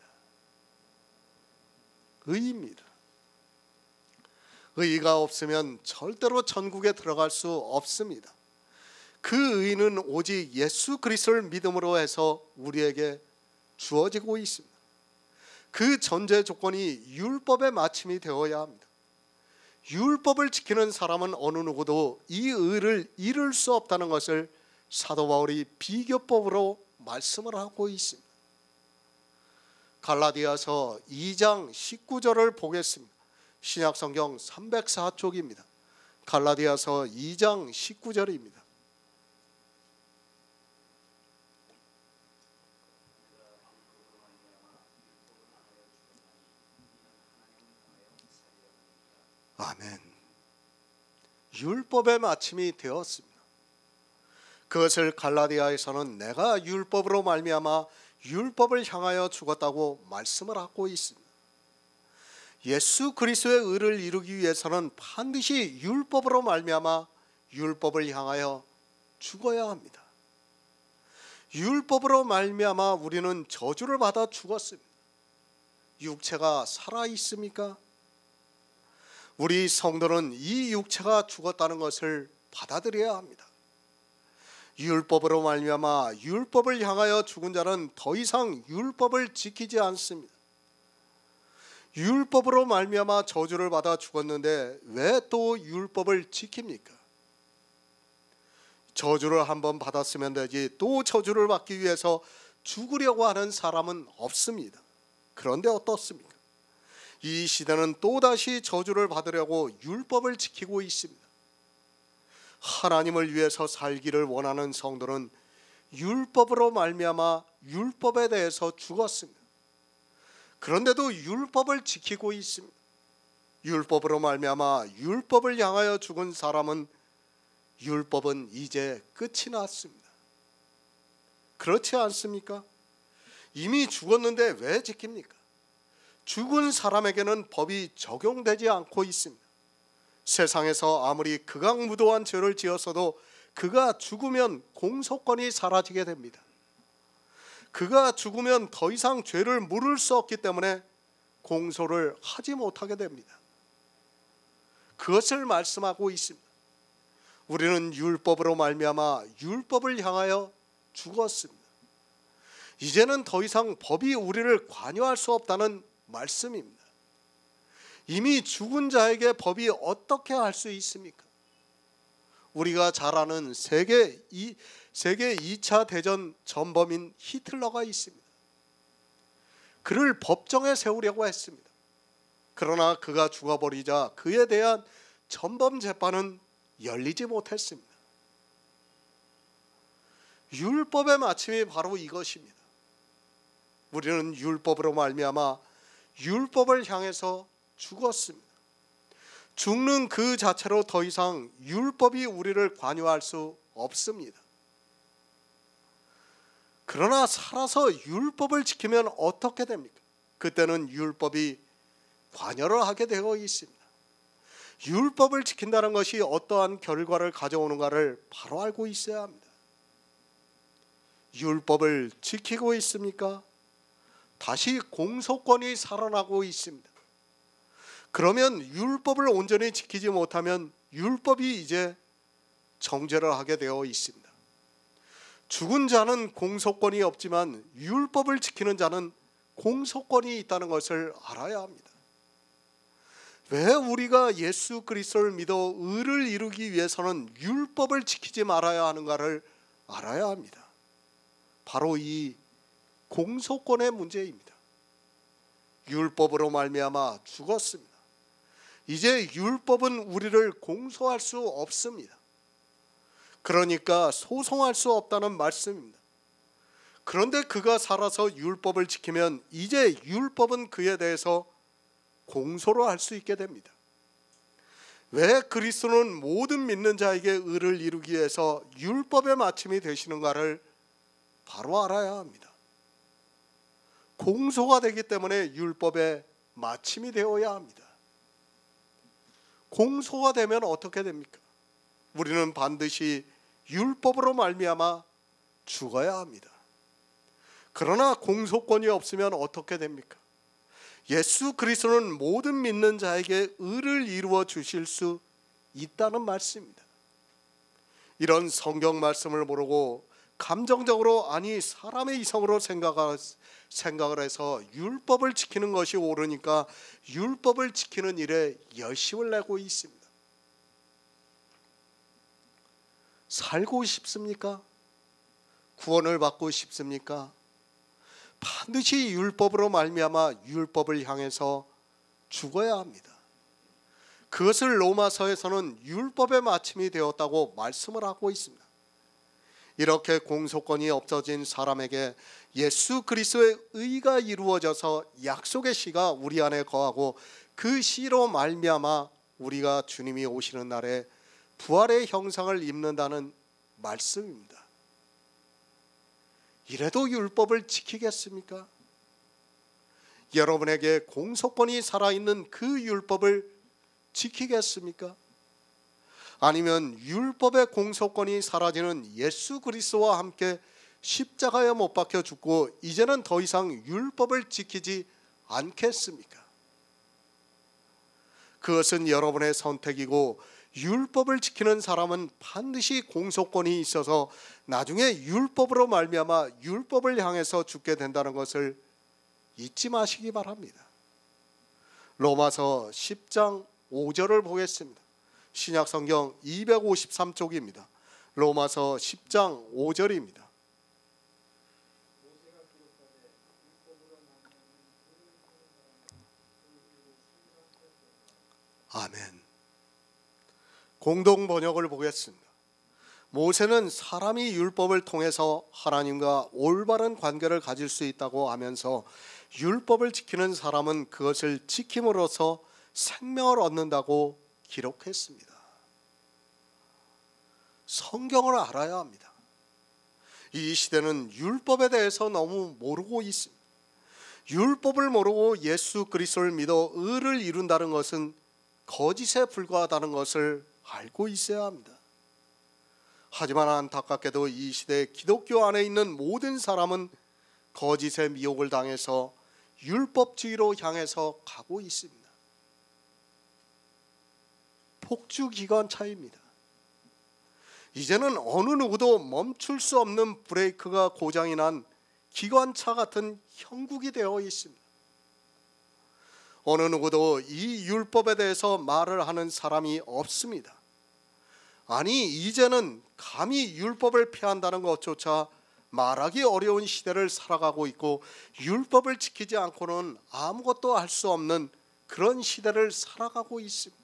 의입니다. 의가 없으면 절대로 천국에 들어갈 수 없습니다. 그 의는 오직 예수 그리스도를 믿음으로 해서 우리에게 주어지고 있습니다. 그 전제 조건이 율법의 마침이 되어야 합니다. 율법을 지키는 사람은 어느 누구도 이 의를 이룰 수 없다는 것을 사도 바울이 비교법으로 말씀을 하고 있습니다. 갈라디아서 2장 19절을 보겠습니다. 신약성경 304쪽입니다. 갈라디아서 2장 19절입니다. 아멘. 율법의 마침이 되었습니다. 그것을 갈라디아에서는 내가 율법으로 말미암아 율법을 향하여 죽었다고 말씀을 하고 있습니다. 예수 그리스도의 의를 이루기 위해서는 반드시 율법으로 말미암아 율법을 향하여 죽어야 합니다. 율법으로 말미암아 우리는 저주를 받아 죽었습니다. 육체가 살아 있습니까? 우리 성도는 이 육체가 죽었다는 것을 받아들여야 합니다. 율법으로 말미암아 율법을 향하여 죽은 자는 더 이상 율법을 지키지 않습니다. 율법으로 말미암아 저주를 받아 죽었는데 왜 또 율법을 지킵니까? 저주를 한번 받았으면 되지 또 저주를 받기 위해서 죽으려고 하는 사람은 없습니다. 그런데 어떻습니까? 이 시대는 또다시 저주를 받으려고 율법을 지키고 있습니다. 하나님을 위해서 살기를 원하는 성도는 율법으로 말미암아 율법에 대해서 죽었습니다. 그런데도 율법을 지키고 있습니다. 율법으로 말미암아 율법을 향하여 죽은 사람은 율법은 이제 끝이 났습니다. 그렇지 않습니까? 이미 죽었는데 왜 지킵니까? 죽은 사람에게는 법이 적용되지 않고 있습니다. 세상에서 아무리 극악무도한 죄를 지었어도 그가 죽으면 공소권이 사라지게 됩니다. 그가 죽으면 더 이상 죄를 물을 수 없기 때문에 공소를 하지 못하게 됩니다. 그것을 말씀하고 있습니다. 우리는 율법으로 말미암아 율법을 향하여 죽었습니다. 이제는 더 이상 법이 우리를 관여할 수 없다는 말씀입니다. 이미 죽은 자에게 법이 어떻게 할 수 있습니까? 우리가 잘 아는 세계 2차 대전 전범인 히틀러가 있습니다. 그를 법정에 세우려고 했습니다. 그러나 그가 죽어버리자 그에 대한 전범 재판은 열리지 못했습니다. 율법의 마침이 바로 이것입니다. 우리는 율법으로 말미암아 율법을 향해서 죽었습니다. 죽는 그 자체로 더 이상 율법이 우리를 관여할 수 없습니다. 그러나 살아서 율법을 지키면 어떻게 됩니까? 그때는 율법이 관여를 하게 되어 있습니다. 율법을 지킨다는 것이 어떠한 결과를 가져오는가를 바로 알고 있어야 합니다. 율법을 지키고 있습니까? 다시 공소권이 살아나고 있습니다. 그러면 율법을 온전히 지키지 못하면 율법이 이제 정죄를 하게 되어 있습니다. 죽은 자는 공소권이 없지만 율법을 지키는 자는 공소권이 있다는 것을 알아야 합니다. 왜 우리가 예수 그리스도를 믿어 의를 이루기 위해서는 율법을 지키지 말아야 하는가를 알아야 합니다. 바로 이 공소권의 문제입니다. 율법으로 말미암아 죽었습니다. 이제 율법은 우리를 공소할 수 없습니다. 그러니까 소송할 수 없다는 말씀입니다. 그런데 그가 살아서 율법을 지키면 이제 율법은 그에 대해서 공소로 할 수 있게 됩니다. 왜 그리스도는 모든 믿는 자에게 의를 이루기 위해서 율법의 마침이 되시는가를 바로 알아야 합니다. 공소가 되기 때문에 율법의 마침이 되어야 합니다. 공소가 되면 어떻게 됩니까? 우리는 반드시 율법으로 말미암아 죽어야 합니다. 그러나 공소권이 없으면 어떻게 됩니까? 예수 그리스도는 모든 믿는 자에게 의를 이루어 주실 수 있다는 말씀입니다. 이런 성경 말씀을 모르고 감정적으로 아니 사람의 이성으로 생각을 해서 율법을 지키는 것이 옳으니까 율법을 지키는 일에 열심을 내고 있습니다. 살고 싶습니까? 구원을 받고 싶습니까? 반드시 율법으로 말미암아 율법을 향해서 죽어야 합니다. 그것을 로마서에서는 율법의 마침이 되었다고 말씀을 하고 있습니다. 이렇게 공소권이 없어진 사람에게 예수 그리스도의 의가 이루어져서 약속의 씨가 우리 안에 거하고 그 씨로 말미암아 우리가 주님이 오시는 날에 부활의 형상을 입는다는 말씀입니다. 이래도 율법을 지키겠습니까? 여러분에게 공소권이 살아있는 그 율법을 지키겠습니까? 아니면 율법의 공소권이 사라지는 예수 그리스도와 함께 십자가에 못 박혀 죽고 이제는 더 이상 율법을 지키지 않겠습니까? 그것은 여러분의 선택이고 율법을 지키는 사람은 반드시 공소권이 있어서 나중에 율법으로 말미암아 율법을 향해서 죽게 된다는 것을 잊지 마시기 바랍니다. 로마서 10장 5절을 보겠습니다. 신약성경 253쪽입니다. 로마서 10장 5절입니다. 아멘. 공동 번역을 보겠습니다. 모세는 사람이 율법을 통해서 하나님과 올바른 관계를 가질 수 있다고 하면서 율법을 지키는 사람은 그것을 지킴으로써 생명을 얻는다고 기록했습니다. 성경을 알아야 합니다. 이 시대는 율법에 대해서 너무 모르고 있습니다. 율법을 모르고 예수 그리스도를 믿어 의를 이룬다는 것은 거짓에 불과하다는 것을 알고 있어야 합니다. 하지만 안타깝게도 이 시대 기독교 안에 있는 모든 사람은 거짓의 미혹을 당해서 율법주의로 향해서 가고 있습니다. 폭주기관차입니다. 이제는 어느 누구도 멈출 수 없는 브레이크가 고장이 난 기관차 같은 형국이 되어 있습니다. 어느 누구도 이 율법에 대해서 말을 하는 사람이 없습니다. 아니 이제는 감히 율법을 폐한다는 것조차 말하기 어려운 시대를 살아가고 있고 율법을 지키지 않고는 아무것도 할 수 없는 그런 시대를 살아가고 있습니다.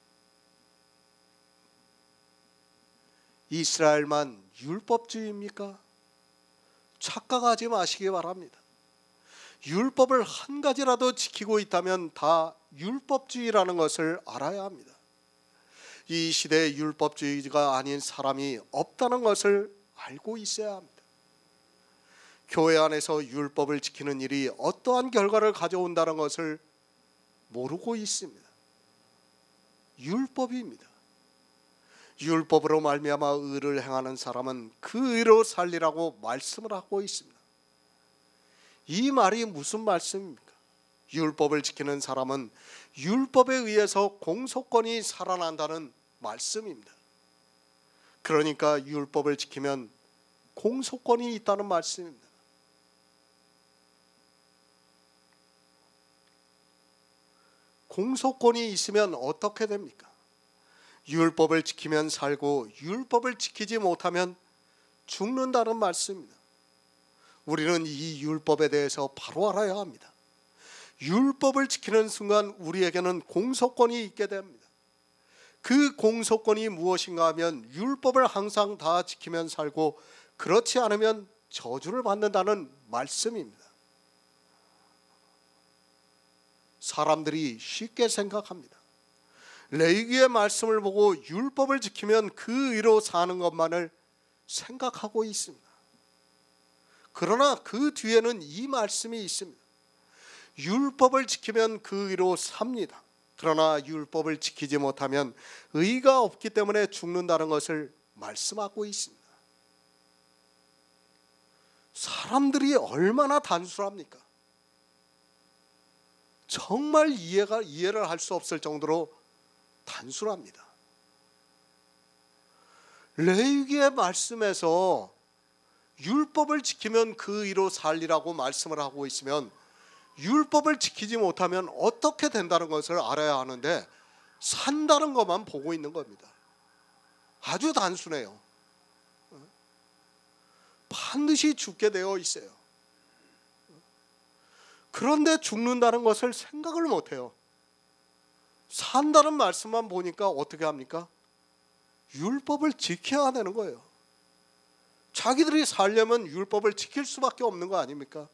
이스라엘만 율법주의입니까? 착각하지 마시기 바랍니다. 율법을 한 가지라도 지키고 있다면 다 율법주의라는 것을 알아야 합니다. 이 시대에 율법주의가 아닌 사람이 없다는 것을 알고 있어야 합니다. 교회 안에서 율법을 지키는 일이 어떠한 결과를 가져온다는 것을 모르고 있습니다. 율법입니다. 율법으로 말미암아 의를 행하는 사람은 그 의로 살리라고 말씀을 하고 있습니다. 이 말이 무슨 말씀입니까? 율법을 지키는 사람은 율법에 의해서 공소권이 살아난다는 말씀입니다. 그러니까 율법을 지키면 공소권이 있다는 말씀입니다. 공소권이 있으면 어떻게 됩니까? 율법을 지키면 살고 율법을 지키지 못하면 죽는다는 말씀입니다. 우리는 이 율법에 대해서 바로 알아야 합니다. 율법을 지키는 순간 우리에게는 공소권이 있게 됩니다. 그 공소권이 무엇인가 하면 율법을 항상 다 지키면 살고 그렇지 않으면 저주를 받는다는 말씀입니다. 사람들이 쉽게 생각합니다. 레위기의 말씀을 보고 율법을 지키면 그 의로 사는 것만을 생각하고 있습니다. 그러나 그 뒤에는 이 말씀이 있습니다. 율법을 지키면 그 의로 삽니다. 그러나 율법을 지키지 못하면 의가 없기 때문에 죽는다는 것을 말씀하고 있습니다. 사람들이 얼마나 단순합니까? 정말 이해를 할 수 없을 정도로 단순합니다. 레위기의 말씀에서 율법을 지키면 그 의로 살리라고 말씀을 하고 있으면 율법을 지키지 못하면 어떻게 된다는 것을 알아야 하는데 산다는 것만 보고 있는 겁니다. 아주 단순해요. 반드시 죽게 되어 있어요. 그런데 죽는다는 것을 생각을 못해요. 산다는 말씀만 보니까 어떻게 합니까? 율법을 지켜야 되는 거예요. 자기들이 살려면 율법을 지킬 수밖에 없는 거 아닙니까?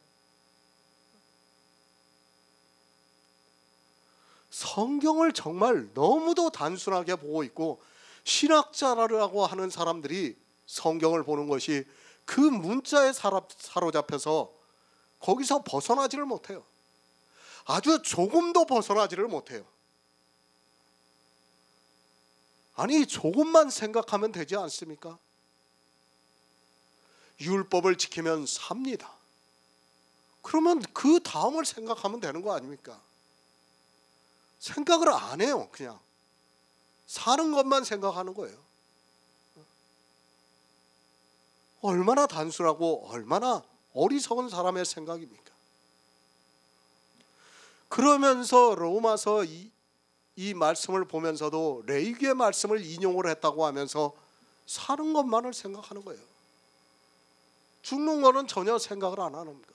성경을 정말 너무도 단순하게 보고 있고 신학자라고 하는 사람들이 성경을 보는 것이 그 문자에 사로잡혀서 거기서 벗어나지를 못해요. 아주 조금도 벗어나지를 못해요. 아니 조금만 생각하면 되지 않습니까? 율법을 지키면 삽니다. 그러면 그 다음을 생각하면 되는 거 아닙니까? 생각을 안 해요. 그냥 사는 것만 생각하는 거예요. 얼마나 단순하고 얼마나 어리석은 사람의 생각입니까? 그러면서 로마서 이 말씀을 보면서도 레위기의 말씀을 인용을 했다고 하면서 사는 것만을 생각하는 거예요. 죽는 거는 전혀 생각을 안 하는 겁니다.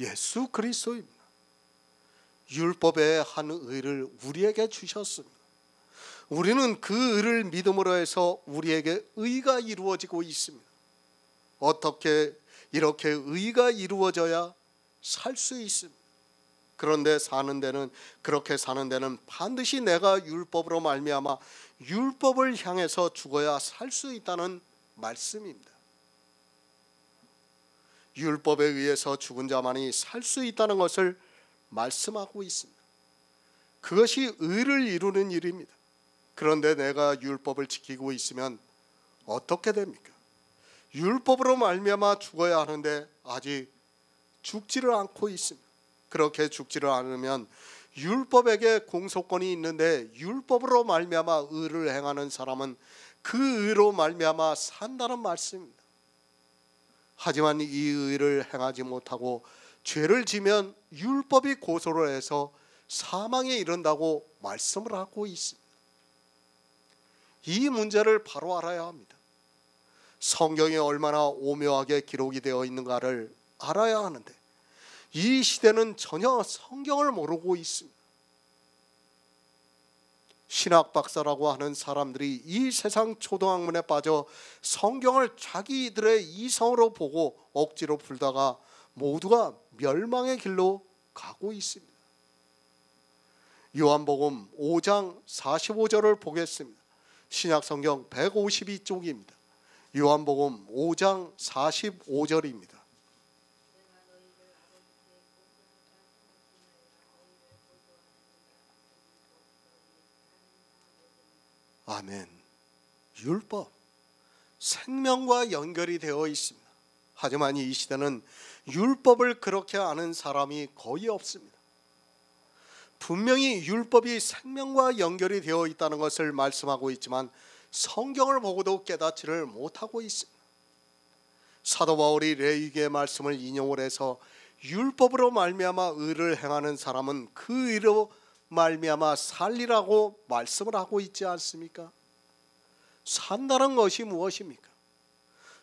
예수 그리스도입니다. 율법의 한 의를 우리에게 주셨습니다. 우리는 그 의를 믿음으로 해서 우리에게 의가 이루어지고 있습니다. 어떻게 이렇게 의가 이루어져야 살 수 있습니다. 그런데 그렇게 사는 데는 반드시 내가 율법으로 말미암아 율법을 향해서 죽어야 살 수 있다는 말씀입니다. 율법에 의해서 죽은 자만이 살 수 있다는 것을 말씀하고 있습니다. 그것이 의를 이루는 일입니다. 그런데 내가 율법을 지키고 있으면 어떻게 됩니까? 율법으로 말미암아 죽어야 하는데 아직 죽지를 않고 있습니다. 그렇게 죽지를 않으면 율법에게 공소권이 있는데 율법으로 말미암아 의를 행하는 사람은 그 의로 말미암아 산다는 말씀입니다. 하지만 이 의를 행하지 못하고 죄를 지면 율법이 고소를 해서 사망에 이른다고 말씀을 하고 있습니다. 이 문제를 바로 알아야 합니다. 성경에 얼마나 오묘하게 기록이 되어 있는가를 알아야 하는데 이 시대는 전혀 성경을 모르고 있습니다. 신학 박사라고 하는 사람들이 이 세상 초등학문에 빠져 성경을 자기들의 이성으로 보고 억지로 풀다가 모두가 멸망의 길로 가고 있습니다. 요한복음 5장 45절을 보겠습니다. 신약성경 152쪽입니다. 요한복음 5장 45절입니다. 아멘. 율법, 생명과 연결이 되어 있습니다. 하지만 이 시대는 율법을 그렇게 아는 사람이 거의 없습니다. 분명히 율법이 생명과 연결이 되어 있다는 것을 말씀하고 있지만 성경을 보고도 깨닫지를 못하고 있습니다. 사도 바울이 레위기의 말씀을 인용을 해서 율법으로 말미암아 의를 행하는 사람은 그 의로 말미암아 살리라고 말씀을 하고 있지 않습니까? 산다는 것이 무엇입니까?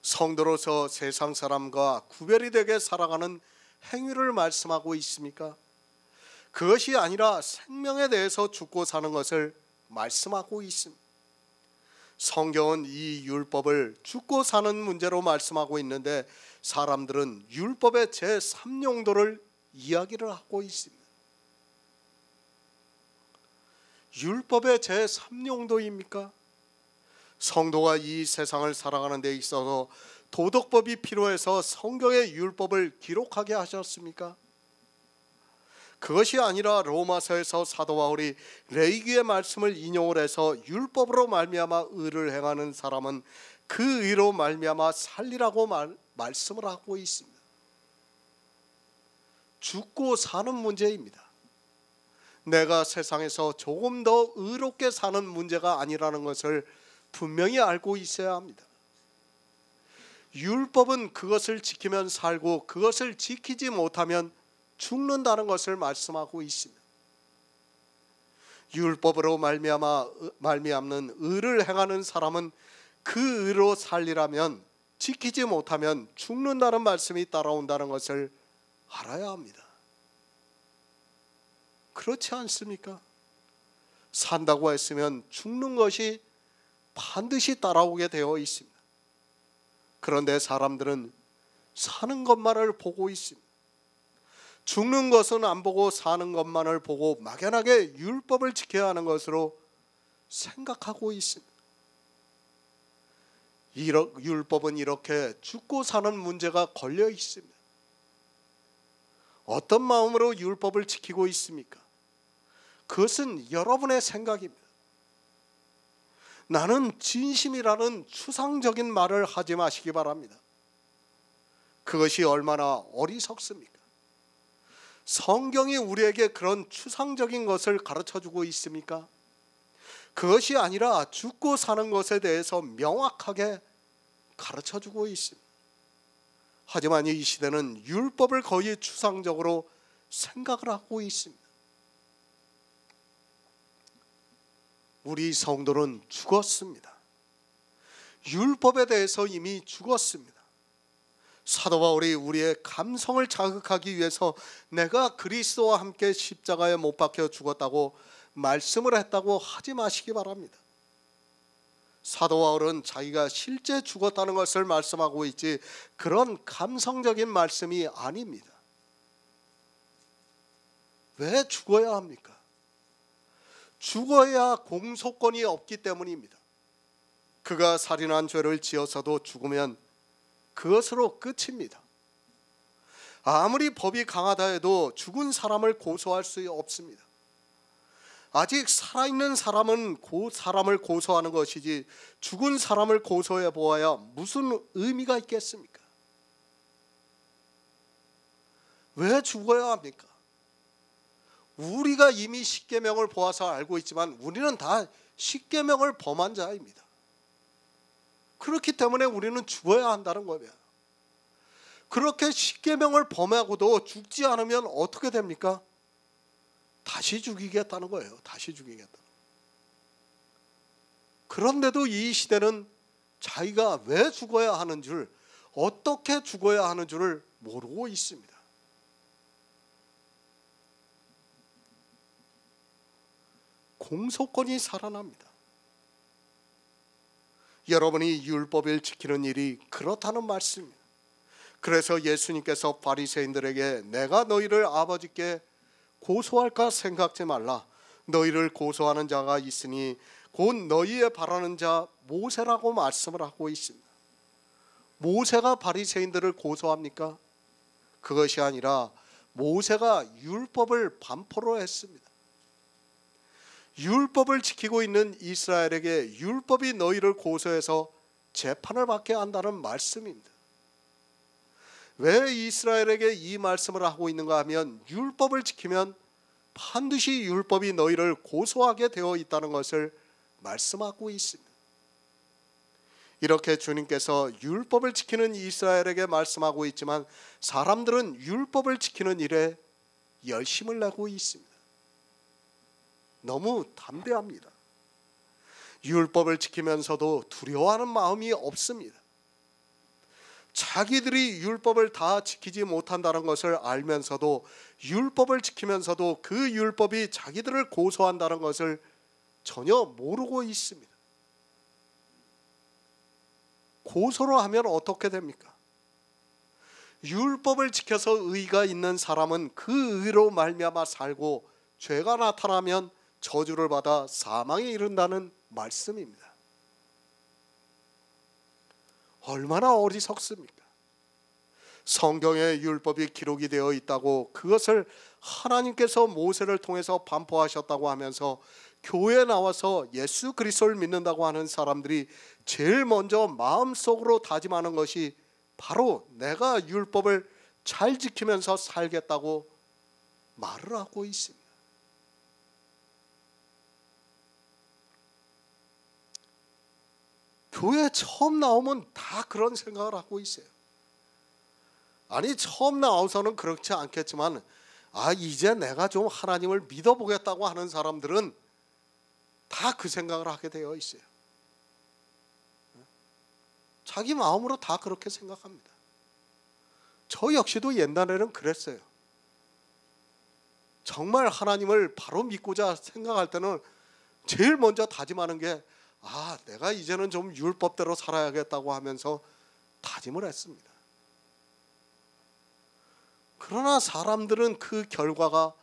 성도로서 세상 사람과 구별이 되게 살아가는 행위를 말씀하고 있습니까? 그것이 아니라 생명에 대해서 죽고 사는 것을 말씀하고 있습니다. 성경은 이 율법을 죽고 사는 문제로 말씀하고 있는데 사람들은 율법의 제3용도를 이야기를 하고 있습니다. 율법의 제3용도입니까? 성도가 이 세상을 살아가는 데 있어서 도덕법이 필요해서 성경의 율법을 기록하게 하셨습니까? 그것이 아니라 로마서에서 사도 바울이 레위기의 말씀을 인용을 해서 율법으로 말미암아 의를 행하는 사람은 그 의로 말미암아 살리라고 말씀을 하고 있습니다. 죽고 사는 문제입니다. 내가 세상에서 조금 더 의롭게 사는 문제가 아니라는 것을 분명히 알고 있어야 합니다. 율법은 그것을 지키면 살고 그것을 지키지 못하면 죽는다는 것을 말씀하고 있습니다. 율법으로 말미암는 의를 행하는 사람은 그 의로 살리라면 지키지 못하면 죽는다는 말씀이 따라온다는 것을 알아야 합니다. 그렇지 않습니까? 산다고 했으면 죽는 것이 반드시 따라오게 되어 있습니다. 그런데 사람들은 사는 것만을 보고 있습니다. 죽는 것은 안 보고 사는 것만을 보고 막연하게 율법을 지켜야 하는 것으로 생각하고 있습니다. 율법은 이렇게 죽고 사는 문제가 걸려 있습니다. 어떤 마음으로 율법을 지키고 있습니까? 그것은 여러분의 생각입니다. 나는 진심이라는 추상적인 말을 하지 마시기 바랍니다. 그것이 얼마나 어리석습니까? 성경이 우리에게 그런 추상적인 것을 가르쳐주고 있습니까? 그것이 아니라 죽고 사는 것에 대해서 명확하게 가르쳐주고 있습니다. 하지만 이 시대는 율법을 거의 추상적으로 생각을 하고 있습니다. 우리 성도는 죽었습니다. 율법에 대해서 이미 죽었습니다. 사도 바울이 우리의 감성을 자극하기 위해서 내가 그리스도와 함께 십자가에 못 박혀 죽었다고 말씀을 했다고 하지 마시기 바랍니다. 사도 바울은 자기가 실제 죽었다는 것을 말씀하고 있지 그런 감성적인 말씀이 아닙니다. 왜 죽어야 합니까? 죽어야 공소권이 없기 때문입니다. 그가 살인한 죄를 지어서도 죽으면 그것으로 끝입니다. 아무리 법이 강하다 해도 죽은 사람을 고소할 수 없습니다. 아직 살아있는 사람은 사람을 고소하는 것이지 죽은 사람을 고소해 보아야 무슨 의미가 있겠습니까? 왜 죽어야 합니까? 우리가 이미 십계명을 보아서 알고 있지만 우리는 다 십계명을 범한 자입니다. 그렇기 때문에 우리는 죽어야 한다는 거예요. 그렇게 십계명을 범하고도 죽지 않으면 어떻게 됩니까? 다시 죽이겠다는 거예요. 다시 죽이겠다. 그런데도 이 시대는 자기가 왜 죽어야 하는 줄, 어떻게 죽어야 하는 줄을 모르고 있습니다. 공소권이 살아납니다. 여러분이 율법을 지키는 일이 그렇다는 말씀입니다. 그래서 예수님께서 바리새인들에게 내가 너희를 아버지께 고소할까 생각지 말라. 너희를 고소하는 자가 있으니 곧 너희의 바라는 자 모세라고 말씀을 하고 있습니다. 모세가 바리새인들을 고소합니까? 그것이 아니라 모세가 율법을 반포로 했습니다. 율법을 지키고 있는 이스라엘에게 율법이 너희를 고소해서 재판을 받게 한다는 말씀입니다. 왜 이스라엘에게 이 말씀을 하고 있는가 하면 율법을 지키면 반드시 율법이 너희를 고소하게 되어 있다는 것을 말씀하고 있습니다. 이렇게 주님께서 율법을 지키는 이스라엘에게 말씀하고 있지만 사람들은 율법을 지키는 일에 열심을 내고 있습니다. 너무 담대합니다. 율법을 지키면서도 두려워하는 마음이 없습니다. 자기들이 율법을 다 지키지 못한다는 것을 알면서도 율법을 지키면서도 그 율법이 자기들을 고소한다는 것을 전혀 모르고 있습니다. 고소를 하면 어떻게 됩니까? 율법을 지켜서 의가 있는 사람은 그 의로 말미암아 살고 죄가 나타나면 저주를 받아 사망에 이른다는 말씀입니다. 얼마나 어리석습니까? 성경에 율법이 기록이 되어 있다고 그것을 하나님께서 모세를 통해서 반포하셨다고 하면서 교회에 나와서 예수 그리스도를 믿는다고 하는 사람들이 제일 먼저 마음속으로 다짐하는 것이 바로 내가 율법을 잘 지키면서 살겠다고 말을 하고 있습니다. 교회 처음 나오면 다 그런 생각을 하고 있어요. 아니 처음 나와서는 그렇지 않겠지만 이제 내가 좀 하나님을 믿어보겠다고 하는 사람들은 다 그 생각을 하게 되어 있어요. 자기 마음으로 다 그렇게 생각합니다. 저 역시도 옛날에는 그랬어요. 정말 하나님을 바로 믿고자 생각할 때는 제일 먼저 다짐하는 게 내가 이제는 좀 율법대로 살아야겠다고 하면서 다짐을 했습니다. 그러나 사람들은 그 결과가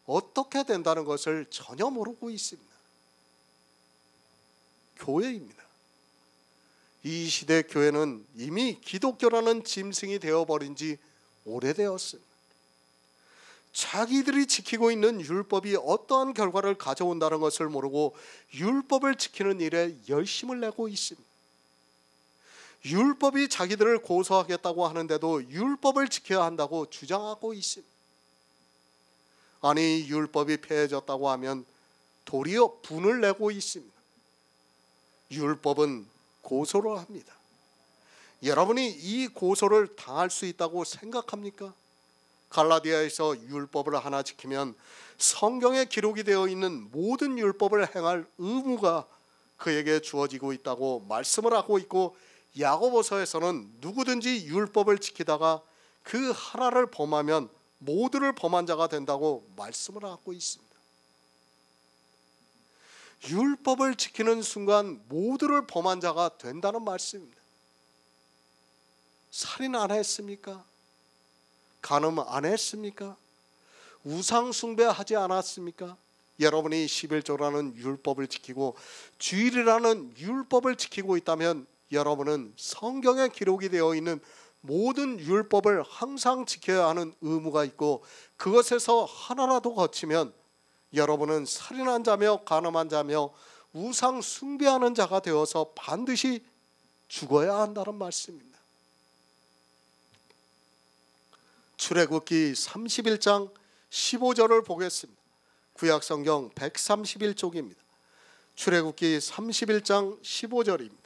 어떻게 된다는 것을 전혀 모르고 있습니다. 교회입니다. 이 시대 교회는 이미 기독교라는 짐승이 되어버린 지 오래되었습니다. 자기들이 지키고 있는 율법이 어떠한 결과를 가져온다는 것을 모르고 율법을 지키는 일에 열심을 내고 있습니다. 율법이 자기들을 고소하겠다고 하는데도 율법을 지켜야 한다고 주장하고 있습니다. 아니 율법이 폐해졌다고 하면 도리어 분을 내고 있습니다. 율법은 고소를 합니다. 여러분이 이 고소를 당할 수 있다고 생각합니까? 갈라디아에서 율법을 하나 지키면 성경에 기록이 되어 있는 모든 율법을 행할 의무가 그에게 주어지고 있다고 말씀을 하고 있고, 야고보서에서는 누구든지 율법을 지키다가 그 하나를 범하면 모두를 범한 자가 된다고 말씀을 하고 있습니다. 율법을 지키는 순간 모두를 범한 자가 된다는 말씀입니다. 살인 안 했습니까? 간음 안 했습니까? 우상 숭배하지 않았습니까? 여러분이 11조라는 율법을 지키고 주일이라는 율법을 지키고 있다면 여러분은 성경에 기록이 되어 있는 모든 율법을 항상 지켜야 하는 의무가 있고, 그것에서 하나라도 거치면 여러분은 살인한 자며 간음한 자며 우상 숭배하는 자가 되어서 반드시 죽어야 한다는 말씀입니다. 출애굽기 31장 15절을 보겠습니다. 구약성경 131쪽입니다. 출애굽기 31장 15절입니다.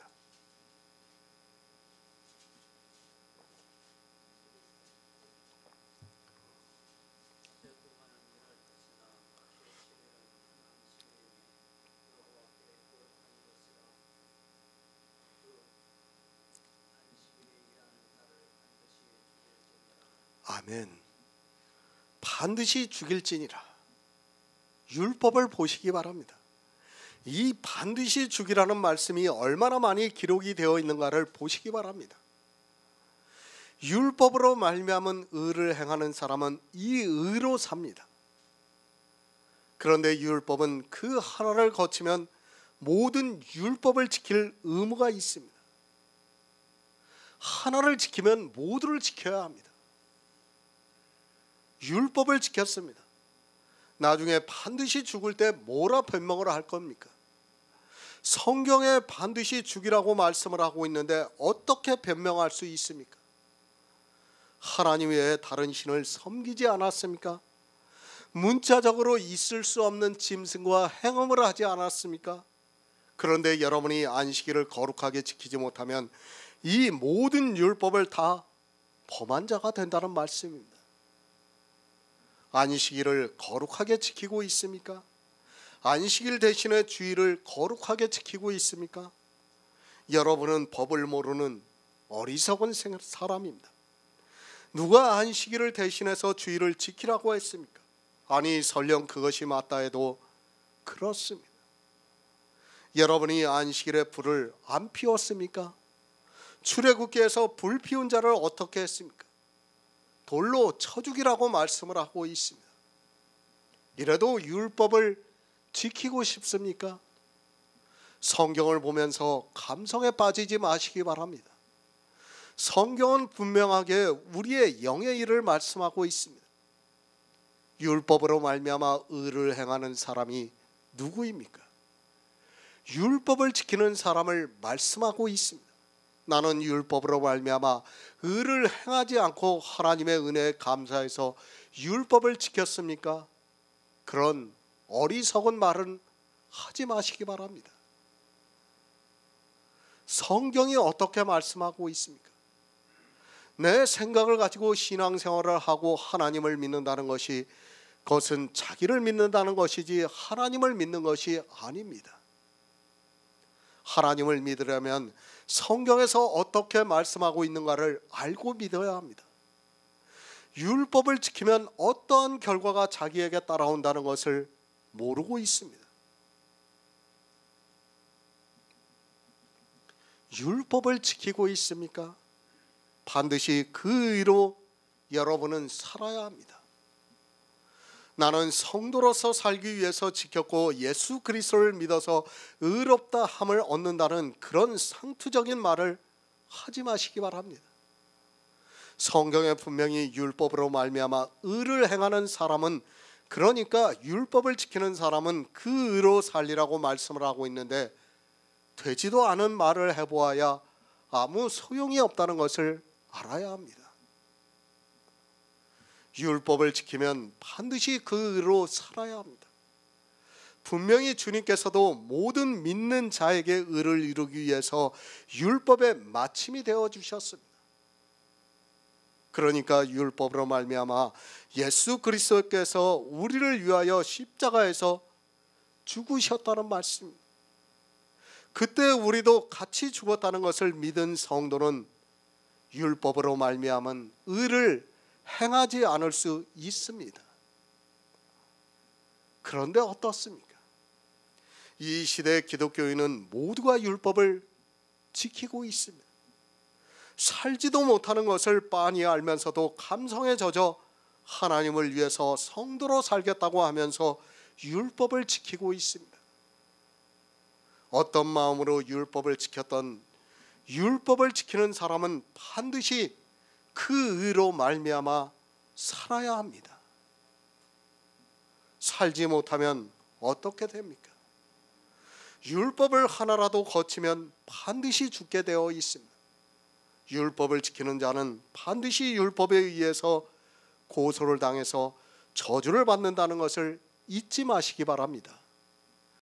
아멘. 반드시 죽일지니라. 율법을 보시기 바랍니다. 이 반드시 죽이라는 말씀이 얼마나 많이 기록이 되어 있는가를 보시기 바랍니다. 율법으로 말미암은 의를 행하는 사람은 이 의로 삽니다. 그런데 율법은 그 하나를 거치면 모든 율법을 지킬 의무가 있습니다. 하나를 지키면 모두를 지켜야 합니다. 율법을 지켰습니다. 나중에 반드시 죽을 때 뭐라 변명을 할 겁니까? 성경에 반드시 죽이라고 말씀을 하고 있는데 어떻게 변명할 수 있습니까? 하나님 외에 다른 신을 섬기지 않았습니까? 문자적으로 있을 수 없는 짐승과 행음을 하지 않았습니까? 그런데 여러분이 안식일을 거룩하게 지키지 못하면 이 모든 율법을 다 범한 자가 된다는 말씀입니다. 안식일을 거룩하게 지키고 있습니까? 안식일 대신에 주일을 거룩하게 지키고 있습니까? 여러분은 법을 모르는 어리석은 사람입니다. 누가 안식일을 대신해서 주일을 지키라고 했습니까? 아니, 설령 그것이 맞다 해도 그렇습니다. 여러분이 안식일에 불을 안 피웠습니까? 출애굽기에서 불 피운 자를 어떻게 했습니까? 돌로 쳐 죽이라고 말씀을 하고 있습니다. 이래도 율법을 지키고 싶습니까? 성경을 보면서 감성에 빠지지 마시기 바랍니다. 성경은 분명하게 우리의 영의 일을 말씀하고 있습니다. 율법으로 말미암아 의를 행하는 사람이 누구입니까? 율법을 지키는 사람을 말씀하고 있습니다. 나는 율법으로 말미암아 의를 행하지 않고 하나님의 은혜에 감사해서 율법을 지켰습니까? 그런 어리석은 말은 하지 마시기 바랍니다. 성경이 어떻게 말씀하고 있습니까? 내 생각을 가지고 신앙생활을 하고 하나님을 믿는다는 것이, 그것은 자기를 믿는다는 것이지 하나님을 믿는 것이 아닙니다. 하나님을 믿으려면 성경에서 어떻게 말씀하고 있는가를 알고 믿어야 합니다. 율법을 지키면 어떠한 결과가 자기에게 따라온다는 것을 모르고 있습니다. 율법을 지키고 있습니까? 반드시 그 의로 여러분은 살아야 합니다. 나는 성도로서 살기 위해서 지켰고 예수 그리스도를 믿어서 의롭다 함을 얻는다는 그런 상투적인 말을 하지 마시기 바랍니다. 성경에 분명히 율법으로 말미암아 의를 행하는 사람은, 그러니까 율법을 지키는 사람은 그 의로 살리라고 말씀을 하고 있는데, 되지도 않은 말을 해보아야 아무 소용이 없다는 것을 알아야 합니다. 율법을 지키면 반드시 그 의로 살아야 합니다. 분명히 주님께서도 모든 믿는 자에게 의를 이루기 위해서 율법의 마침이 되어 주셨습니다. 그러니까 율법으로 말미암아 예수 그리스도께서 우리를 위하여 십자가에서 죽으셨다는 말씀입니다. 그때 우리도 같이 죽었다는 것을 믿은 성도는 율법으로 말미암은 의를 행하지 않을 수 있습니다. 그런데 어떻습니까? 이 시대 기독교인은 모두가 율법을 지키고 있습니다. 살지도 못하는 것을 빤히 알면서도 감성에 젖어 하나님을 위해서 성도로 살겠다고 하면서 율법을 지키고 있습니다. 어떤 마음으로 율법을 지켰던, 율법을 지키는 사람은 반드시 그 의로 말미암아 살아야 합니다. 살지 못하면 어떻게 됩니까? 율법을 하나라도 거치면 반드시 죽게 되어 있습니다. 율법을 지키는 자는 반드시 율법에 의해서 고소를 당해서 저주를 받는다는 것을 잊지 마시기 바랍니다.